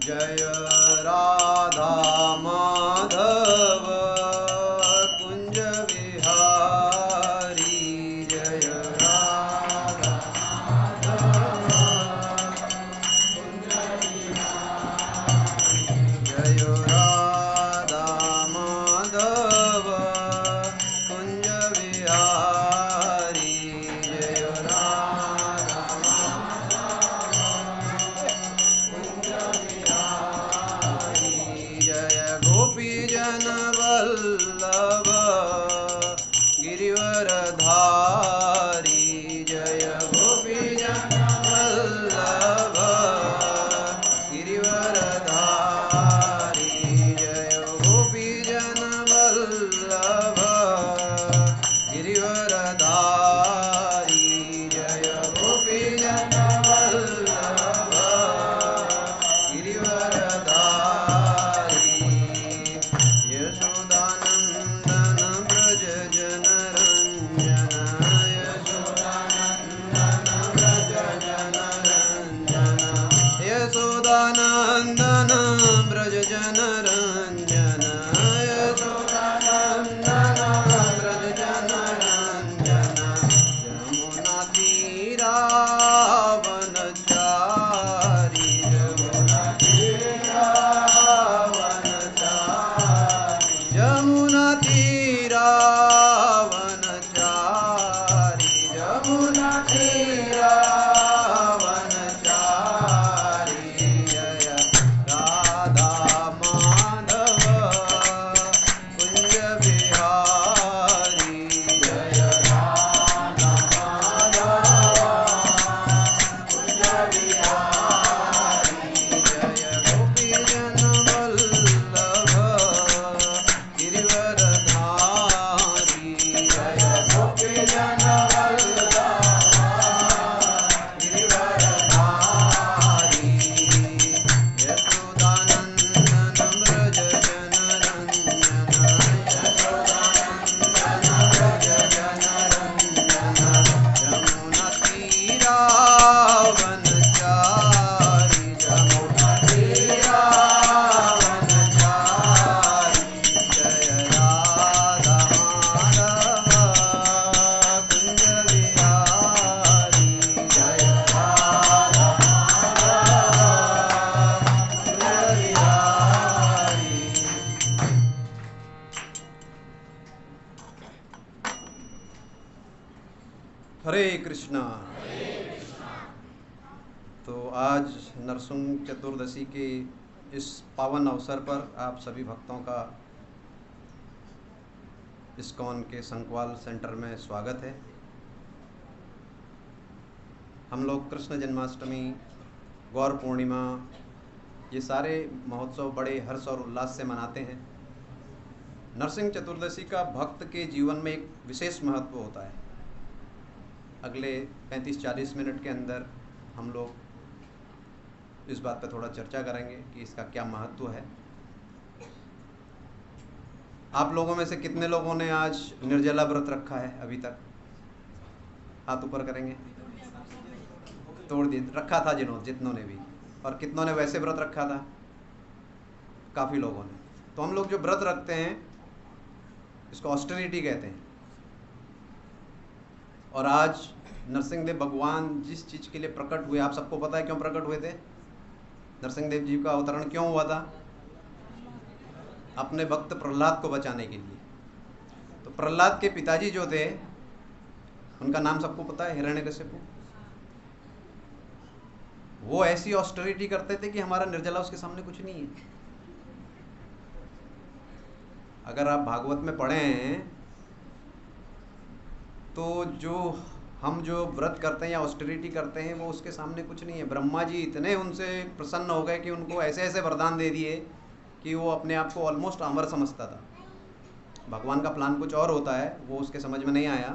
जय राधा माधव कुंज विहारी जय राधा माधव कुंज विहारी जय राधा माधव कुंज विहारी जय राधा गोपी जन वल्लभ गिरिवरधारी जय गोपी जन वल्लभ गिरिवरधारी जय गोपी जन वल्लभ गिरिवरधारी जय गोपी जन वल्लभ गिरिवरधारी यशोदानंदन ब्रज जनरंजन यशोदानंदन ब्रज जनरंजन यशोदानंदन ब्रज जनरंजन यशोदानंदन ब्रज जनरंजन यमुना तीरावनचारी यमुना तीरावनचारी यमुना तीरावनचारी यमुना तीरावनचारी जय राधा माधव कुंज विहारी जय राधा माधव कुंज विहारी जय गोपी जन वल्लभ गिरिवरधारी जय गोपी जन वल्लभ गिरिवरधारी यशोदानंदन ब्रज जनरंजन यशोदानंदन ब्रज जनरंजन यमुना तीरावनचारी यमुना तीरावनचारी जय राधा माधव कुंज विहारी जय राधा माधव कुंज विहारी। हरे कृष्णा। तो आज नरसिंह चतुर्दशी के इस पावन अवसर पर आप सभी भक्तों का इस्कॉन के संकवाल सेंटर में स्वागत है। हम लोग कृष्ण जन्माष्टमी, गौर पूर्णिमा, ये सारे महोत्सव बड़े हर्ष और उल्लास से मनाते हैं। नरसिंह चतुर्दशी का भक्त के जीवन में एक विशेष महत्व होता है। अगले 35-40 मिनट के अंदर हम लोग इस बात पर थोड़ा चर्चा करेंगे कि इसका क्या महत्व है। आप लोगों में से कितने लोगों ने आज निर्जला व्रत रखा है अभी तक? हाथ ऊपर करेंगे। तोड़ दी रखा था जितनों ने भी, और कितनों ने वैसे व्रत रखा था? काफ़ी लोगों ने। तो हम लोग जो व्रत रखते हैं इसको ऑस्टेरिटी कहते हैं। और आज नरसिंह देव भगवान जिस चीज़ के लिए प्रकट हुए, आप सबको पता है क्यों प्रकट हुए थे? नरसिंह देव जी का अवतरण क्यों हुआ था? अपने भक्त प्रहलाद को बचाने के लिए। तो प्रहलाद के पिताजी जो थे उनका नाम सबको पता है, हिरण्यकशिपु। वो ऐसी ऑस्टेरिटी करते थे कि हमारा निर्जला उसके सामने कुछ नहीं है। अगर आप भागवत में पढ़े हैं तो हम जो व्रत करते हैं या ऑस्टेरिटी करते हैं वो उसके सामने कुछ नहीं है। ब्रह्मा जी इतने उनसे प्रसन्न हो गए कि उनको ऐसे ऐसे वरदान दे दिए कि वो अपने आप को ऑलमोस्ट अमर समझता था। भगवान का प्लान कुछ और होता है, वो उसके समझ में नहीं आया।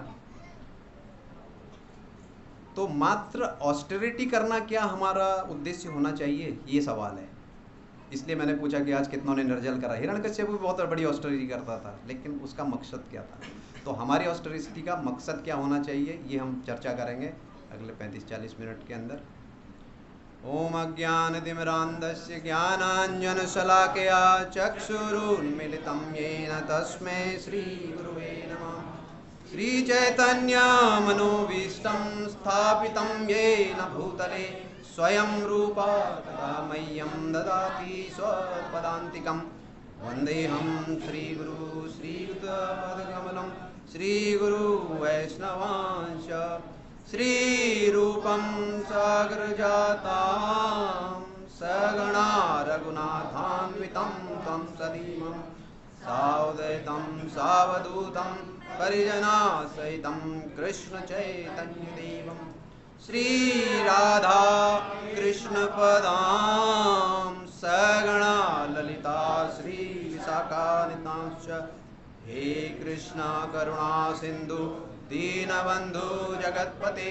तो मात्र ऑस्टेरिटी करना क्या हमारा उद्देश्य होना चाहिए, ये सवाल है। इसलिए मैंने पूछा कि आज कितनों ने निर्जल करा। हिरण्यकश्यप भी बहुत बड़ी ऑस्टेरिटी करता था, लेकिन उसका मकसद क्या था? तो हमारी ऑस्टेरिटी का मकसद क्या होना चाहिए, ये हम चर्चा करेंगे अगले 35-40 मिनट के अंदर। ओम अज्ञानतिमिरान्धस्य ज्ञानाञ्जनशलाकया चक्षुरुन्मिलितं येन तस्मै श्रीगुरुवे नमः। श्रीचैतन्यमनोभीष्टं स्थापितं येन भूतले स्वयं रूपा तदा मह्यं ददाति स्वपदान्तिकं। वन्देऽहं श्रीगुरु श्रीयुतपदकमलं श्रीगुरु वैष्णवांश्च श्रीरूपं साग्रजातां सगणा रघुनाथान्वितं तं सजीवं सावधूतं सावधूतं परिजनासहितं कृष्णचैतन्यदेवं श्रीराधा कृष्णपदां सगणा ललिता श्रीविशाखान्वितांश्च। हे कृष्णा करुणा सिन्धु दीनबन्धु जगत्पते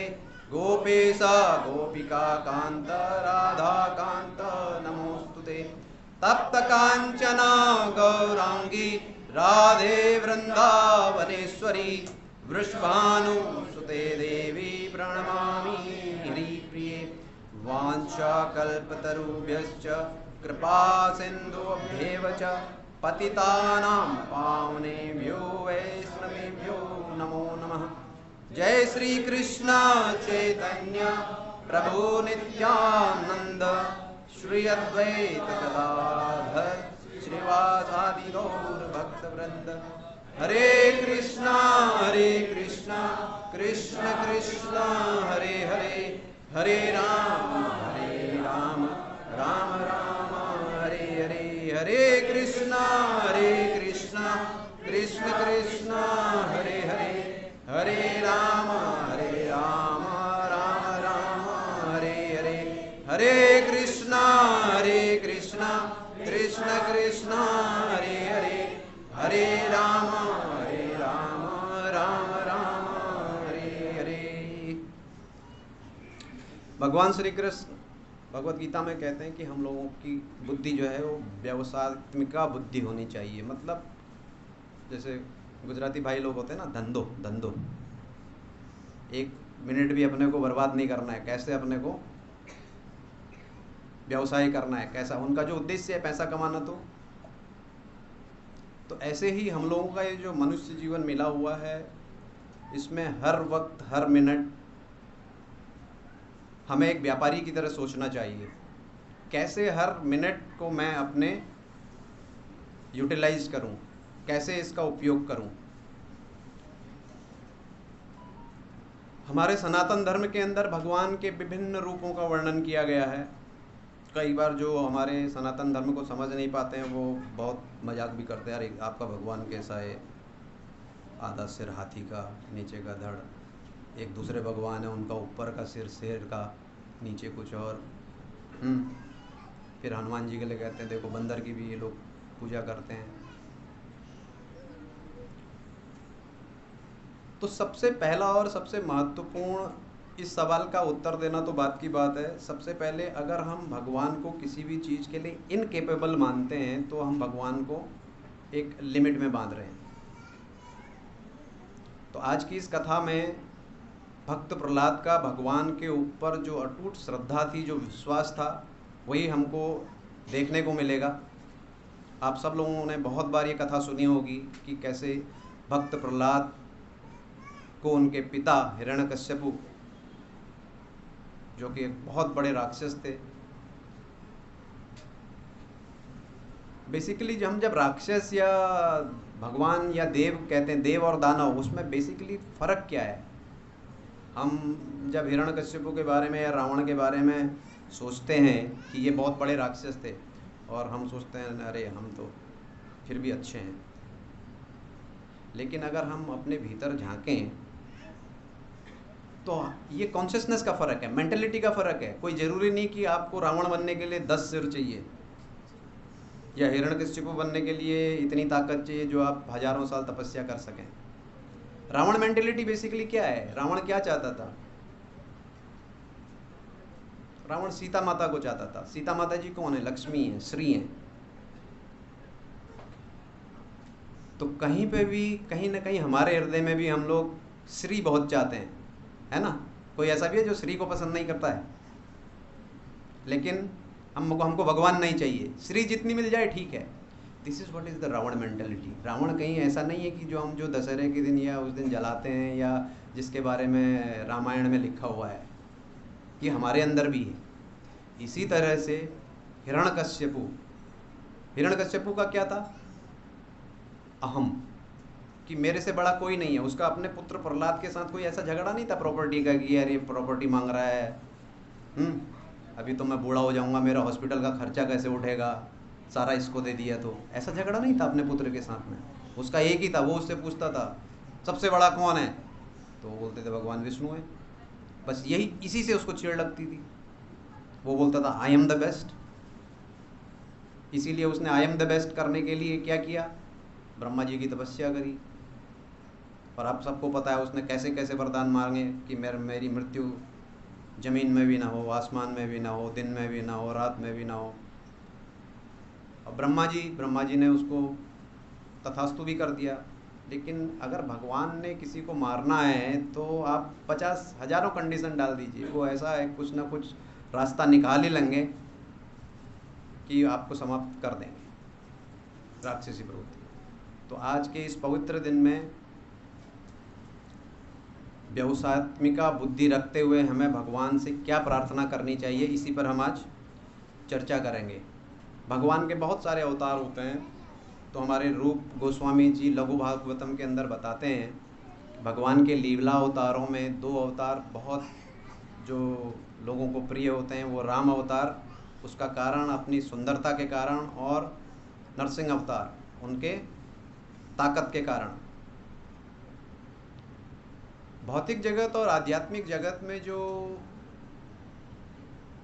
गोपेश गोपिका कान्त राधा कान्त नमोस्तुते। तप्त कांचन गौरांगी राधे वृंदावनेश्वरी वृषभानुसुते देवी प्रणमामि हरिप्रिये। वाञ्छाकल्पतरुभ्यश्च कृपा सिन्धुभ्येव च पतितानां पावनेभ्यो वैष्णवेभ्यो नमो नमः। जय श्री कृष्ण चैतन्य प्रभु नित्यानंद श्री अद्वैत गदाधर श्रीवासादि गौर भक्तवृंद। हरे कृष्णा कृष्ण कृष्ण हरे हरे, हरे राम राम राम हरे हरे। हरे कृष्णा कृष्ण कृष्ण हरे हरे, हरे राम राम राम हरे हरे। हरे कृष्णा कृष्ण कृष्ण हरे हरे, हरे राम राम राम हरे हरे। भगवान श्री कृष्ण भगवत गीता में कहते हैं कि हम लोगों की बुद्धि जो है वो व्यवसायत्मिका बुद्धि होनी चाहिए। मतलब जैसे गुजराती भाई लोग होते हैं ना, धंधो, एक मिनट भी अपने को बर्बाद नहीं करना है, कैसे अपने को व्यवसाय करना है, कैसा उनका जो उद्देश्य है पैसा कमाना। तो ऐसे ही हम लोगों का ये जो मनुष्य जीवन मिला हुआ है, इसमें हर वक्त हर मिनट हमें एक व्यापारी की तरह सोचना चाहिए। कैसे हर मिनट को मैं अपने यूटिलाइज करूं, कैसे इसका उपयोग करूं। हमारे सनातन धर्म के अंदर भगवान के विभिन्न रूपों का वर्णन किया गया है। कई बार जो हमारे सनातन धर्म को समझ नहीं पाते हैं वो बहुत मजाक भी करते हैं, अरे आपका भगवान कैसा है, आधा सिर हाथी का, नीचे का धड़। एक दूसरे भगवान है, उनका ऊपर का सिर शेर का, नीचे कुछ और। फिर हनुमान जी के लिए कहते हैं देखो बंदर की भी ये लोग पूजा करते हैं। तो सबसे पहला और सबसे महत्वपूर्ण इस सवाल का उत्तर देना तो बात की बात है। सबसे पहले अगर हम भगवान को किसी भी चीज़ के लिए इनकेपेबल मानते हैं तो हम भगवान को एक लिमिट में बांध रहे हैं। तो आज की इस कथा में भक्त प्रहलाद का भगवान के ऊपर जो अटूट श्रद्धा थी, जो विश्वास था, वही हमको देखने को मिलेगा। आप सब लोगों ने बहुत बार ये कथा सुनी होगी कि कैसे भक्त प्रहलाद को उनके पिता हिरण्यकश्यपु, जो कि एक बहुत बड़े राक्षस थे। बेसिकली जब राक्षस या भगवान या देव कहते हैं, देव और दानव, उसमें बेसिकली फ़र्क क्या है। हम जब हिरण्यकश्यपु के बारे में या रावण के बारे में सोचते हैं कि ये बहुत बड़े राक्षस थे, और हम सोचते हैं अरे हम तो फिर भी अच्छे हैं। लेकिन अगर हम अपने भीतर झांकें तो ये कॉन्शियसनेस का फ़र्क है, मेंटलिटी का फ़र्क है। कोई ज़रूरी नहीं कि आपको रावण बनने के लिए 10 सिर चाहिए या हिरण्यकश्यपु बनने के लिए इतनी ताकत चाहिए जो आप हजारों साल तपस्या कर सकें। रावण मेंटलिटी बेसिकली क्या है, रावण क्या चाहता था? रावण सीता माता को चाहता था। सीता माता जी कौन है? लक्ष्मी है, श्री हैं। तो कहीं पे भी, कहीं ना कहीं हमारे हृदय में भी हम लोग श्री बहुत चाहते हैं, है ना। कोई ऐसा भी है जो श्री को पसंद नहीं करता है? लेकिन हमको भगवान नहीं चाहिए, श्री जितनी मिल जाए ठीक है। This is what is the Ravan mentality. Ravan कहीं ऐसा नहीं है कि जो दशहरे के दिन या उस दिन जलाते हैं या जिसके बारे में रामायण में लिखा हुआ है, ये हमारे अंदर भी है। इसी तरह से हिरण्यकश्यपु का क्या था? अहम, कि मेरे से बड़ा कोई नहीं है। उसका अपने पुत्र प्रहलाद के साथ कोई ऐसा झगड़ा नहीं था प्रॉपर्टी का कि यार ये प्रॉपर्टी मांग रहा है, अभी तो मैं बूढ़ा हो जाऊंगा, मेरा हॉस्पिटल का खर्चा कैसे उठेगा, सारा इसको दे दिया। तो ऐसा झगड़ा नहीं था अपने पुत्र के साथ में। उसका एक ही था, वो उससे पूछता था सबसे बड़ा कौन है, तो वो बोलते थे भगवान विष्णु है। बस यही, इसी से उसको छेड़ लगती थी। वो बोलता था आई एम द बेस्ट। इसीलिए उसने आई एम द बेस्ट करने के लिए क्या किया? ब्रह्मा जी की तपस्या करी। और आप सबको पता है उसने कैसे कैसे वरदान मांगे कि मेरी मृत्यु जमीन में भी ना हो, आसमान में भी ना हो, दिन में भी ना हो, रात में भी ना हो। और ब्रह्मा जी ने उसको तथास्तु भी कर दिया। लेकिन अगर भगवान ने किसी को मारना है तो आप 50 हजारों कंडीशन डाल दीजिए, वो ऐसा है कुछ ना कुछ रास्ता निकाल ही लेंगे कि आपको समाप्त कर देंगे, राक्षसी प्रवृत्ति। तो आज के इस पवित्र दिन में व्यवसायत्मिका बुद्धि रखते हुए हमें भगवान से क्या प्रार्थना करनी चाहिए, इसी पर हम आज चर्चा करेंगे। भगवान के बहुत सारे अवतार होते हैं। तो हमारे रूप गोस्वामी जी लघु भागवतम के अंदर बताते हैं भगवान के लीला अवतारों में 2 अवतार बहुत जो लोगों को प्रिय होते हैं। वो राम अवतार, उसका कारण अपनी सुंदरता के कारण, और नरसिंह अवतार उनके ताकत के कारण। भौतिक जगत और आध्यात्मिक जगत में जो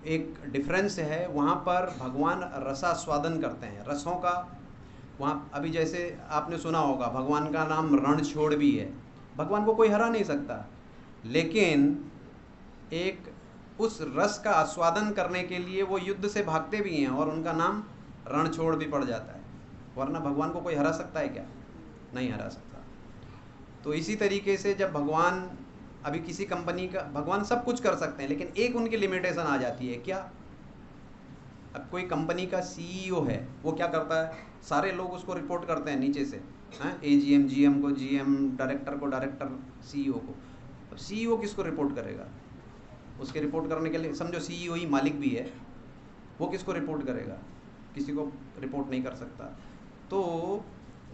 एक डिफरेंस है, वहाँ पर भगवान रसास्वादन करते हैं, रसों का। वहाँ अभी जैसे आपने सुना होगा भगवान का नाम रणछोड़ भी है। भगवान को कोई हरा नहीं सकता, लेकिन एक उस रस का आस्वादन करने के लिए वो युद्ध से भागते भी हैं और उनका नाम रणछोड़ भी पड़ जाता है। वरना भगवान को कोई हरा सकता है क्या? नहीं हरा सकता। तो इसी तरीके से जब भगवान, अभी किसी कंपनी का, भगवान सब कुछ कर सकते हैं, लेकिन एक उनकी लिमिटेशन आ जाती है। क्या? अब कोई कंपनी का सीईओ है, वो क्या करता है? सारे लोग उसको रिपोर्ट करते हैं नीचे से, एजीएम जीएम को जीएम, डायरेक्टर को डायरेक्टर, सीईओ को। अब सीईओ किसको रिपोर्ट करेगा? उसके रिपोर्ट करने के लिए समझो सीईओ ही मालिक भी है, वो किसको रिपोर्ट करेगा? किसी को रिपोर्ट नहीं कर सकता। तो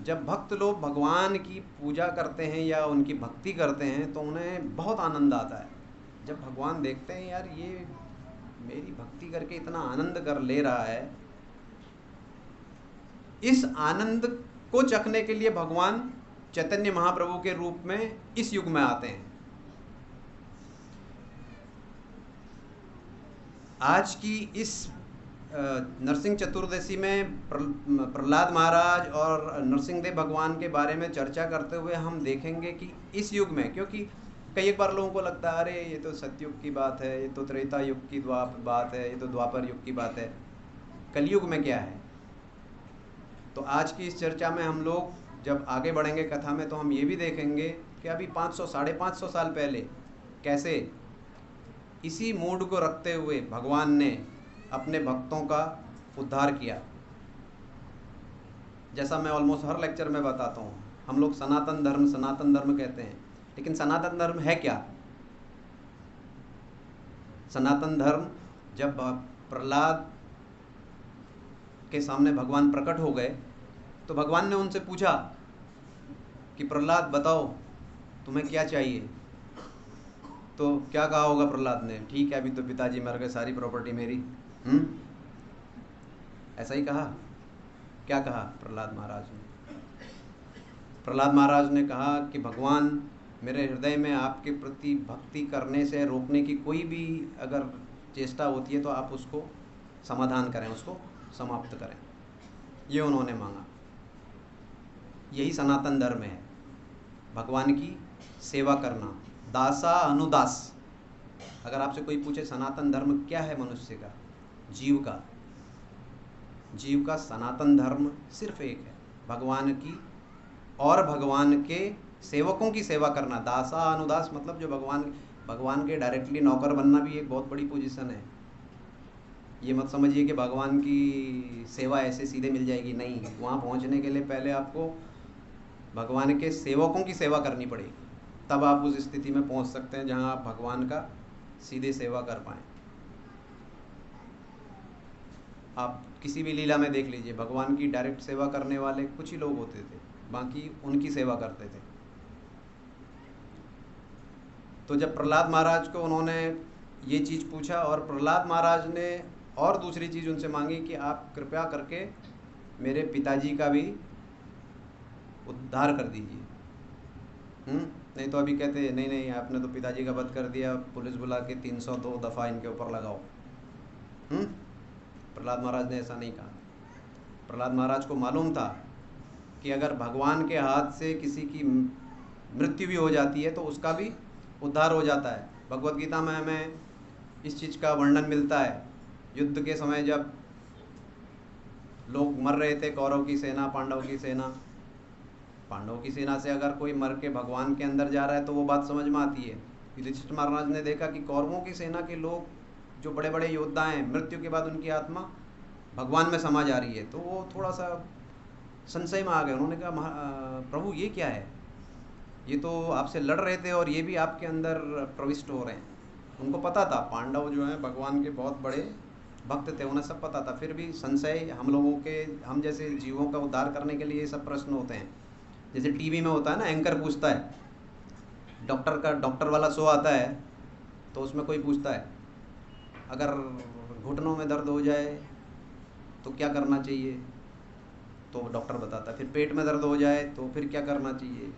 जब भक्त लोग भगवान की पूजा करते हैं या उनकी भक्ति करते हैं तो उन्हें बहुत आनंद आता है। जब भगवान देखते हैं यार ये मेरी भक्ति करके इतना आनंद कर ले रहा है, इस आनंद को चखने के लिए भगवान चैतन्य महाप्रभु के रूप में इस युग में आते हैं। आज की इस नरसिंह चतुर्दशी में प्रहलाद महाराज और नरसिंहदेव भगवान के बारे में चर्चा करते हुए हम देखेंगे कि इस युग में, क्योंकि कई एक बार लोगों को लगता है अरे ये तो सतयुग की बात है, ये तो त्रेता युग की बात है, ये तो द्वापर युग की बात है, कलयुग में क्या है? तो आज की इस चर्चा में हम लोग जब आगे बढ़ेंगे कथा में तो हम ये भी देखेंगे कि अभी 500 550 साल पहले कैसे इसी मूड को रखते हुए भगवान ने अपने भक्तों का उद्धार किया। जैसा मैं ऑलमोस्ट हर लेक्चर में बताता हूँ, हम लोग सनातन धर्म कहते हैं, लेकिन सनातन धर्म है क्या? सनातन धर्म, जब प्रहलाद के सामने भगवान प्रकट हो गए तो भगवान ने उनसे पूछा कि प्रहलाद बताओ तुम्हें क्या चाहिए? तो क्या कहा होगा प्रहलाद ने? ठीक है, अभी तो पिताजी मर गए, सारी प्रॉपर्टी मेरी। ऐसा ही कहा? क्या कहा प्रहलाद महाराज ने? प्रहलाद महाराज ने कहा कि भगवान मेरे हृदय में आपके प्रति भक्ति करने से रोकने की कोई भी अगर चेष्टा होती है तो आप उसको समाधान करें, उसको समाप्त करें। ये उन्होंने मांगा। यही सनातन धर्म है, भगवान की सेवा करना, दासा अनुदास। अगर आपसे कोई पूछे सनातन धर्म क्या है मनुष्य का, जीव का सनातन धर्म सिर्फ एक है, भगवान की और भगवान के सेवकों की सेवा करना। दासा अनुदास मतलब जो भगवान के डायरेक्टली नौकर बनना भी एक बहुत बड़ी पोजीशन है। ये मत समझिए कि भगवान की सेवा ऐसे सीधे मिल जाएगी, नहीं। वहाँ पहुँचने के लिए पहले आपको भगवान के सेवकों की सेवा करनी पड़ेगी, तब आप उस स्थिति में पहुँच सकते हैं जहाँ आप भगवान का सीधे सेवा कर पाएँ। आप किसी भी लीला में देख लीजिए, भगवान की डायरेक्ट सेवा करने वाले कुछ ही लोग होते थे, बाकी उनकी सेवा करते थे। तो जब प्रहलाद महाराज को उन्होंने ये चीज़ पूछा, और प्रहलाद महाराज ने और दूसरी चीज़ उनसे मांगी कि आप कृपया करके मेरे पिताजी का भी उद्धार कर दीजिए। नहीं तो अभी कहते नहीं नहीं, आपने तो पिताजी का वध कर दिया, पुलिस बुला के 302 दफ़ा इनके ऊपर लगाओ। प्रहलाद महाराज ने ऐसा नहीं कहा। प्रहलाद महाराज को मालूम था कि अगर भगवान के हाथ से किसी की मृत्यु भी हो जाती है तो उसका भी उद्धार हो जाता है। भगवत गीता में हमें इस चीज़ का वर्णन मिलता है। युद्ध के समय जब लोग मर रहे थे, कौरव की सेना, पांडव की सेना, पांडवों की सेना से अगर कोई मर के भगवान के अंदर जा रहा है तो वो बात समझ में आती है। युधिष्ठिर महाराज ने देखा कि कौरवों की सेना के लोग जो बड़े बड़े योद्धा हैं, मृत्यु के बाद उनकी आत्मा भगवान में समा जा रही है, तो वो थोड़ा सा संशय में आ गए। उन्होंने कहा प्रभु ये क्या है, ये तो आपसे लड़ रहे थे और ये भी आपके अंदर प्रविष्ट हो रहे हैं। उनको पता था पांडव जो हैं भगवान के बहुत बड़े भक्त थे, उन्हें सब पता था, फिर भी संशय हम लोगों के, हम जैसे जीवों का उद्धार करने के लिए ये सब प्रश्न होते हैं। जैसे टीवी में होता है ना, एंकर पूछता है, डॉक्टर वाला शो आता है तो उसमें कोई पूछता है अगर घुटनों में दर्द हो जाए तो क्या करना चाहिए, तो डॉक्टर बताता है। फिर पेट में दर्द हो जाए तो फिर क्या करना चाहिए,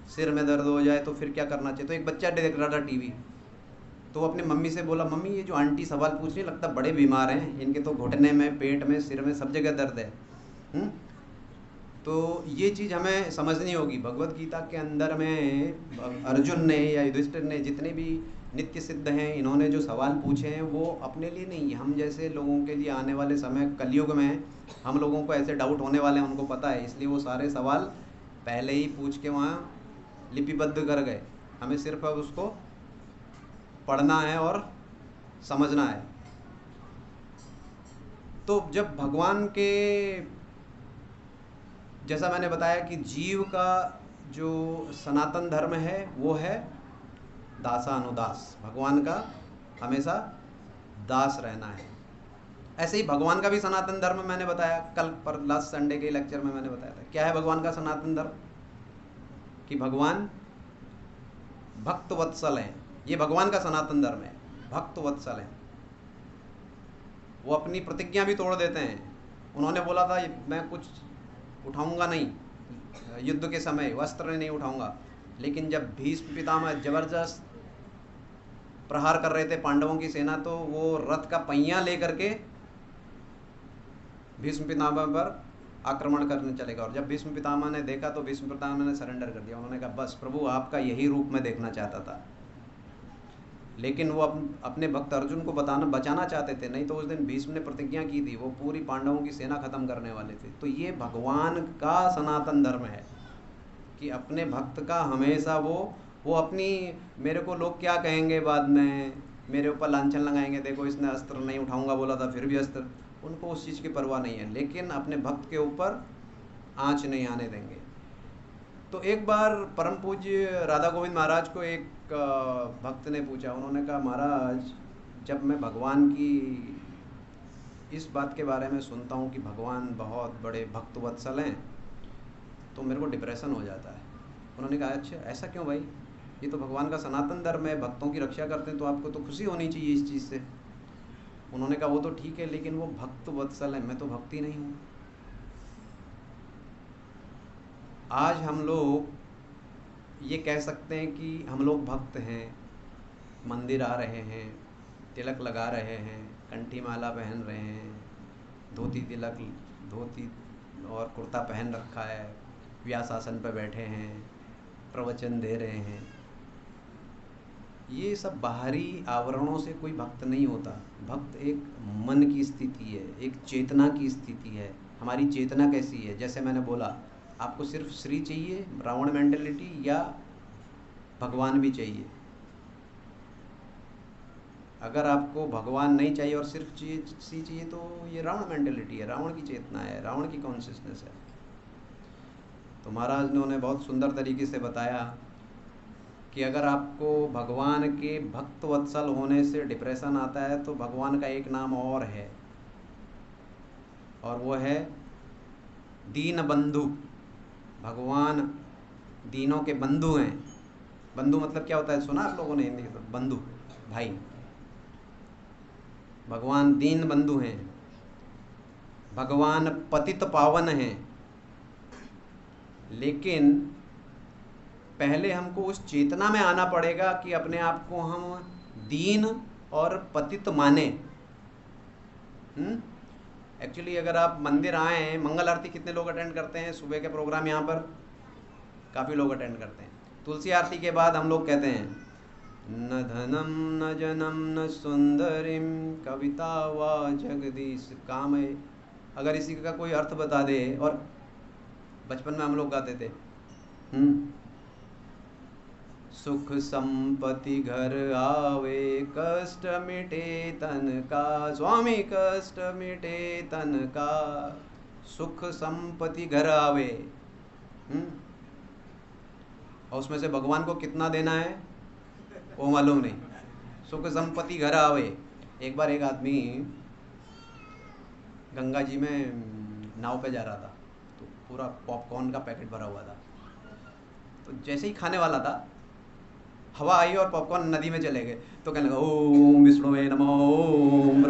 सिर में दर्द हो जाए तो फिर क्या करना चाहिए। तो एक बच्चा देख रहा था टीवी, तो अपनी मम्मी से बोला, मम्मी ये जो आंटी सवाल पूछ रही लगता बड़े बीमार हैं, इनके तो घुटने में, पेट में, सिर में, सब जगह दर्द है। तो ये चीज़ हमें समझनी होगी। भगवत गीता के अंदर में अर्जुन ने या युधिष्ठिर ने, जितने भी नित्य सिद्ध हैं, इन्होंने जो सवाल पूछे हैं वो अपने लिए नहीं, हम जैसे लोगों के लिए आने वाले समय कलयुग में हम लोगों को ऐसे डाउट होने वाले हैं, उनको पता है, इसलिए वो सारे सवाल पहले ही पूछ के वहाँ लिपिबद्ध कर गए। हमें सिर्फ अब उसको पढ़ना है और समझना है। तो जब भगवान के, जैसा मैंने बताया कि जीव का जो सनातन धर्म है वो है दासानुदास, भगवान का हमेशा दास रहना है। ऐसे ही भगवान का भी सनातन धर्म मैंने बताया कल पर, लास्ट संडे के लेक्चर में मैंने बताया था। क्या है भगवान का सनातन धर्म? कि भगवान भक्त वत्सल हैं, ये भगवान का सनातन धर्म है, भक्त वत्सल हैं। वो अपनी प्रतिज्ञा भी तोड़ देते हैं। उन्होंने बोला था मैं कुछ उठाऊंगा नहीं, युद्ध के समय वस्त्र नहीं उठाऊंगा, लेकिन जब भीष्म पितामह जबरदस्त प्रहार कर रहे थे पांडवों की सेना, तो वो रथ का पहिया लेकर के भीष्म पितामह पर आक्रमण करने चलेगा। और जब भीष्म पितामह ने देखा तो भीष्म पितामह ने सरेंडर कर दिया। उन्होंने कहा बस प्रभु आपका यही रूप मैं देखना चाहता था। लेकिन वो अपने भक्त अर्जुन को बचाना चाहते थे, नहीं तो उस दिन भीष्म ने प्रतिज्ञा की थी, वो पूरी पांडवों की सेना खत्म करने वाले थे। तो ये भगवान का सनातन धर्म है कि अपने भक्त का हमेशा वो अपनी, मेरे को लोग क्या कहेंगे बाद में, मेरे ऊपर लांछन लगाएंगे, देखो इसने अस्त्र नहीं उठाऊंगा बोला था फिर भी अस्त्र, उनको उस चीज़ की परवाह नहीं है, लेकिन अपने भक्त के ऊपर आँच नहीं आने देंगे। तो एक बार परम पूज्य राधा गोविंद महाराज को एक भक्त ने पूछा, उन्होंने कहा महाराज जब मैं भगवान की इस बात के बारे में सुनता हूँ कि भगवान बहुत बड़े भक्त वत्सल हैं तो मेरे को डिप्रेशन हो जाता है। उन्होंने कहा अच्छा ऐसा क्यों भाई, ये तो भगवान का सनातन धर्म है, भक्तों की रक्षा करते हैं, तो आपको तो खुशी होनी चाहिए इस चीज़ से। उन्होंने कहा वो तो ठीक है, लेकिन वो भक्त वत्सल है, मैं तो भक्ति नहीं हूँ। आज हम लोग ये कह सकते हैं कि हम लोग भक्त हैं, मंदिर आ रहे हैं, तिलक लगा रहे हैं, कंठी माला पहन रहे हैं, धोती और कुर्ता पहन रखा है, व्यासासन पर बैठे हैं, प्रवचन दे रहे हैं। ये सब बाहरी आवरणों से कोई भक्त नहीं होता। भक्त एक मन की स्थिति है, एक चेतना की स्थिति है। हमारी चेतना कैसी है? जैसे मैंने बोला आपको सिर्फ श्री चाहिए, रावण मेंटेलिटी, या भगवान भी चाहिए? अगर आपको भगवान नहीं चाहिए और सिर्फ सी चाहिए तो ये रावण मेंटेलिटी है, रावण की चेतना है, रावण की कॉन्शियसनेस है। तो महाराज ने उन्हें बहुत सुंदर तरीके से बताया कि अगर आपको भगवान के भक्त वत्सल होने से डिप्रेशन आता है तो भगवान का एक नाम और है, और वो है दीन बंधु। भगवान दीनों के बंधु हैं। बंधु मतलब क्या होता है, सुना आप लोगों ने हिंदी में? तो बंधु भाई, भगवान दीन बंधु हैं, भगवान पतित पावन हैं। लेकिन पहले हमको उस चेतना में आना पड़ेगा कि अपने आप को हम दीन और पतित माने। एक्चुअली अगर आप मंदिर आए हैं, मंगल आरती कितने लोग अटेंड करते हैं? सुबह के प्रोग्राम यहाँ पर काफ़ी लोग अटेंड करते हैं। तुलसी आरती के बाद हम लोग कहते हैं न धनम न जनम न सुंदरिम कविता वा जगदीश कामय। अगर इसी का कोई अर्थ बता दे, और बचपन में हम लोग गाते थे सुख संपत्ति घर आवे कष्ट मिटे तन का, स्वामी कष्ट मिटे तन का, सुख संपत्ति घर आवे। और उसमें से भगवान को कितना देना है वो मालूम नहीं। सुख संपत्ति घर आवे। एक बार एक आदमी गंगा जी में नाव पे जा रहा था, तो पूरा पॉपकॉर्न का पैकेट भरा हुआ था। तो जैसे ही खाने वाला था, हवा आई और पॉपकॉर्न नदी में चले गए। तो कहने लगा ओम विष्णुवे नमः ओम।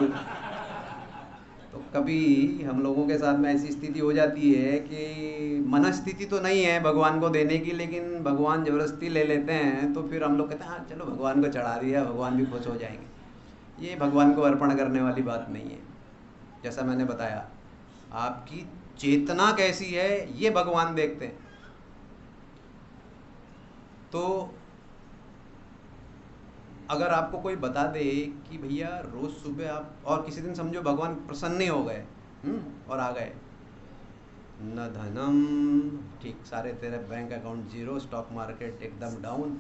तो कभी हम लोगों के साथ में ऐसी स्थिति हो जाती है कि मनस्थिति तो नहीं है भगवान को देने की, लेकिन भगवान जबरदस्ती ले लेते हैं। तो फिर हम लोग कहते हैं हाँ चलो भगवान को चढ़ा दिया, भगवान भी खुश हो जाएंगे। ये भगवान को अर्पण करने वाली बात नहीं है। जैसा मैंने बताया, आपकी चेतना कैसी है ये भगवान देखते हैं। तो अगर आपको कोई बता दे कि भैया रोज़ सुबह आप, और किसी दिन समझो भगवान प्रसन्न नहीं हो गए और आ गए, न धनम, ठीक, सारे तेरे bank account zero, stock market एकदम डाउन,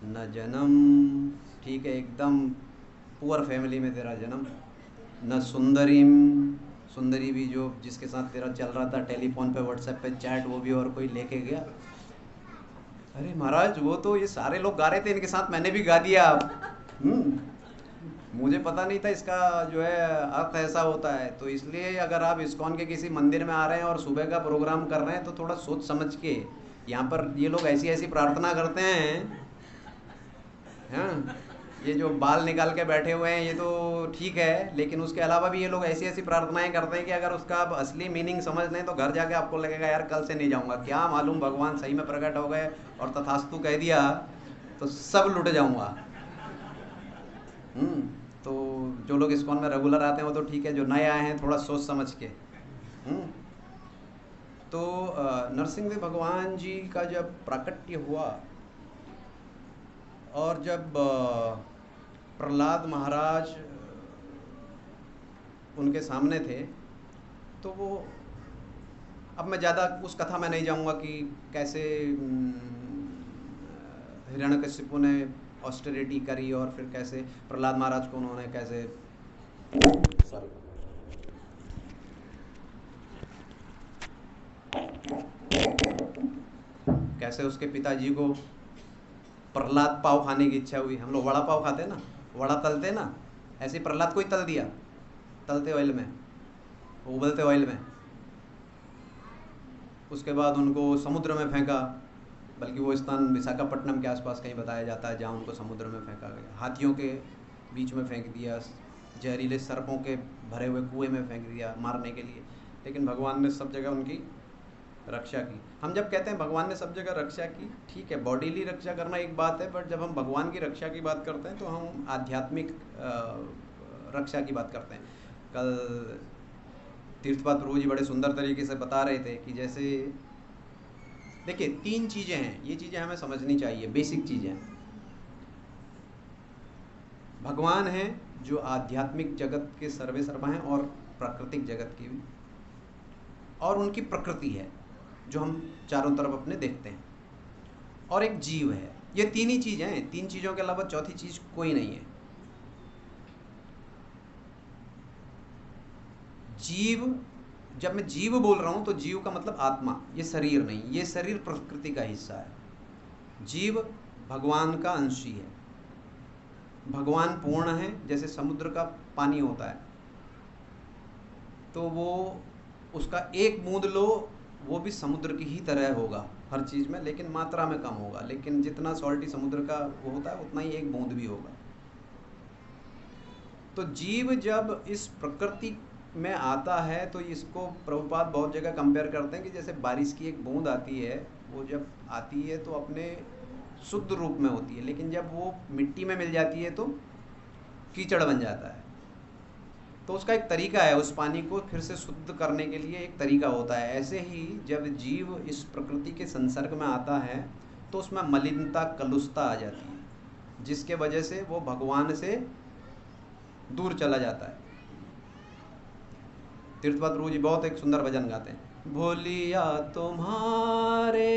न जन्म, ठीक है, एकदम पुअर फैमिली में तेरा जन्म, न सुंदरीम, सुंदरी भी जो जिसके साथ तेरा चल रहा था टेलीफोन पे व्हाट्सएप पे चैट, वो भी और कोई लेके गया। अरे महाराज वो तो ये सारे लोग गा रहे थे, इनके साथ मैंने भी गा दिया। मुझे पता नहीं था इसका जो है अर्थ ऐसा होता है। तो इसलिए अगर आप इस्कॉन के किसी मंदिर में आ रहे हैं और सुबह का प्रोग्राम कर रहे हैं तो थोड़ा सोच समझ के। यहाँ पर ये लोग ऐसी ऐसी प्रार्थना करते हैं, हाँ, ये जो बाल निकाल के बैठे हुए हैं ये तो ठीक है, लेकिन उसके अलावा भी ये लोग ऐसी ऐसी प्रार्थनाएं करते हैं कि अगर उसका आप असली मीनिंग समझ लें तो घर जाके आपको लगेगा यार कल से नहीं जाऊंगा। क्या मालूम भगवान सही में प्रकट हो गए और तथास्तु कह दिया तो सब लुट जाऊंगा। तो जो लोग इस्कॉन में रेगुलर आते हैं वो तो ठीक है, जो नए आए हैं थोड़ा सोच समझ के। तो नरसिंहदेव भगवान जी का जब प्राकट्य हुआ और जब प्रहलाद महाराज उनके सामने थे, तो वो, अब मैं ज़्यादा उस कथा में नहीं जाऊंगा कि कैसे हिरण्यकशिपु ने ऑस्टेरिटी करी और फिर कैसे प्रहलाद महाराज को उन्होंने कैसे उसके पिताजी को प्रहलाद पाव खाने की इच्छा हुई। हम लोग वड़ा पाव खाते ना, वड़ा तलते ना, ऐसे प्रहलाद को ही तल दिया, तलते ऑयल में, उबलते ऑयल में। उसके बाद उनको समुद्र में फेंका, बल्कि वो स्थान विशाखापट्टनम के आसपास कहीं बताया जाता है जहाँ उनको समुद्र में फेंका गया। हाथियों के बीच में फेंक दिया, जहरीले सर्पों के भरे हुए कुएं में फेंक दिया मारने के लिए। लेकिन भगवान ने सब जगह उनकी रक्षा की। हम जब कहते हैं भगवान ने सब जगह रक्षा की, ठीक है, बॉडीली रक्षा करना एक बात है, बट जब हम भगवान की रक्षा की बात करते हैं तो हम आध्यात्मिक रक्षा की बात करते हैं। कल तीर्थपाद प्रभु जी बड़े सुंदर तरीके से बता रहे थे कि जैसे देखिए 3 चीज़ें हैं, ये चीज़ें हमें समझनी चाहिए, बेसिक चीज़ें। भगवान हैं जो आध्यात्मिक जगत के सर्वे सर्वा हैं और प्राकृतिक जगत की भी, और उनकी प्रकृति है जो हम चारों तरफ अपने देखते हैं, और एक जीव है। ये 3 ही चीज़ें हैं, 3 चीज़ों के अलावा चौथी चीज़ कोई नहीं है। जीव, जब मैं जीव बोल रहा हूँ तो जीव का मतलब आत्मा, ये शरीर नहीं, ये शरीर प्रकृति का हिस्सा है। जीव भगवान का अंश ही है। भगवान पूर्ण है, जैसे समुद्र का पानी होता है तो वो उसका एक बूंद लो वो भी समुद्र की ही तरह होगा हर चीज़ में, लेकिन मात्रा में कम होगा, लेकिन जितना सॉल्टी समुद्र का वो होता है उतना ही एक बूंद भी होगा। तो जीव जब इस प्रकृति में आता है तो इसको प्रभुपाद बहुत जगह कंपेयर करते हैं कि जैसे बारिश की एक बूंद आती है, वो जब आती है तो अपने शुद्ध रूप में होती है, लेकिन जब वो मिट्टी में मिल जाती है तो कीचड़ बन जाता है। तो उसका एक तरीका है, उस पानी को फिर से शुद्ध करने के लिए एक तरीका होता है। ऐसे ही जब जीव इस प्रकृति के संसर्ग में आता है तो उसमें मलिनता, कलुषता आ जाती है, जिसके वजह से वो भगवान से दूर चला जाता है। तीर्थपाद प्रभु जी बहुत एक सुंदर भजन गाते हैं, भोलिया तुम्हारे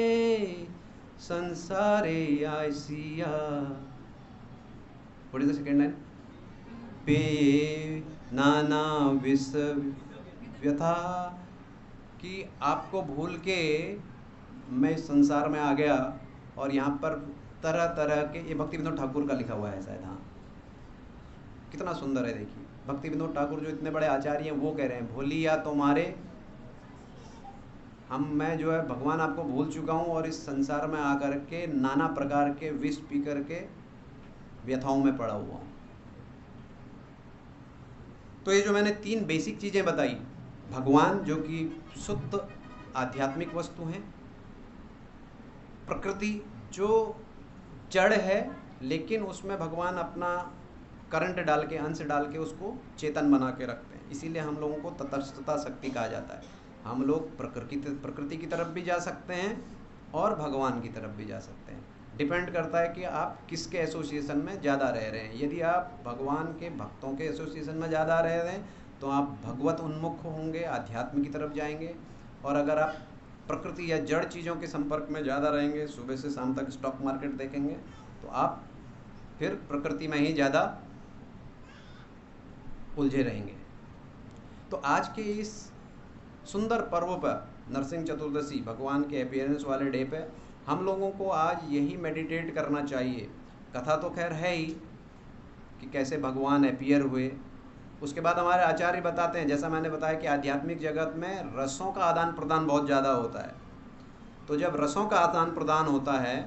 संसारे आसिया, what is the second line, पे नाना विष व्यथा, कि आपको भूल के मैं इस संसार में आ गया और यहाँ पर तरह तरह के, ये भक्ति विनोद ठाकुर का लिखा हुआ है शायद, हाँ कितना सुंदर है। देखिए भक्ति विनोद ठाकुर जो इतने बड़े आचार्य हैं वो कह रहे हैं, भोलिया तुम्हारे, मैं जो है भगवान आपको भूल चुका हूँ और इस संसार में आकर के नाना प्रकार के विष पी करके व्यथाओं में पड़ा हुआ हूँ। तो ये जो मैंने 3 बेसिक चीज़ें बताई, भगवान जो कि शुद्ध आध्यात्मिक वस्तु हैं, प्रकृति जो जड़ है लेकिन उसमें भगवान अपना करंट डाल के, अंश डाल के उसको चेतन बना के रखते हैं, इसीलिए हम लोगों को तटस्थता शक्ति कहा जाता है। हम लोग प्रकृति की तरफ भी जा सकते हैं और भगवान की तरफ भी जा सकते हैं, डिपेंड करता है कि आप किसके एसोसिएशन में ज़्यादा रह रहे हैं। यदि आप भगवान के भक्तों के एसोसिएशन में ज़्यादा रह रहे हैं तो आप भगवत उन्मुख होंगे, अध्यात्म की तरफ जाएंगे। और अगर आप प्रकृति या जड़ चीज़ों के संपर्क में ज़्यादा रहेंगे, सुबह से शाम तक स्टॉक मार्केट देखेंगे, तो आप फिर प्रकृति में ही ज़्यादा उलझे रहेंगे। तो आज के इस सुंदर पर्व पर, नरसिंह चतुर्दशी, भगवान के अपीयरेंस वाले डे पे, हम लोगों को आज यही मेडिटेट करना चाहिए। कथा तो खैर है ही कि कैसे भगवान अपीयर हुए, उसके बाद हमारे आचार्य बताते हैं, जैसा मैंने बताया कि आध्यात्मिक जगत में रसों का आदान प्रदान बहुत ज़्यादा होता है। तो जब रसों का आदान प्रदान होता है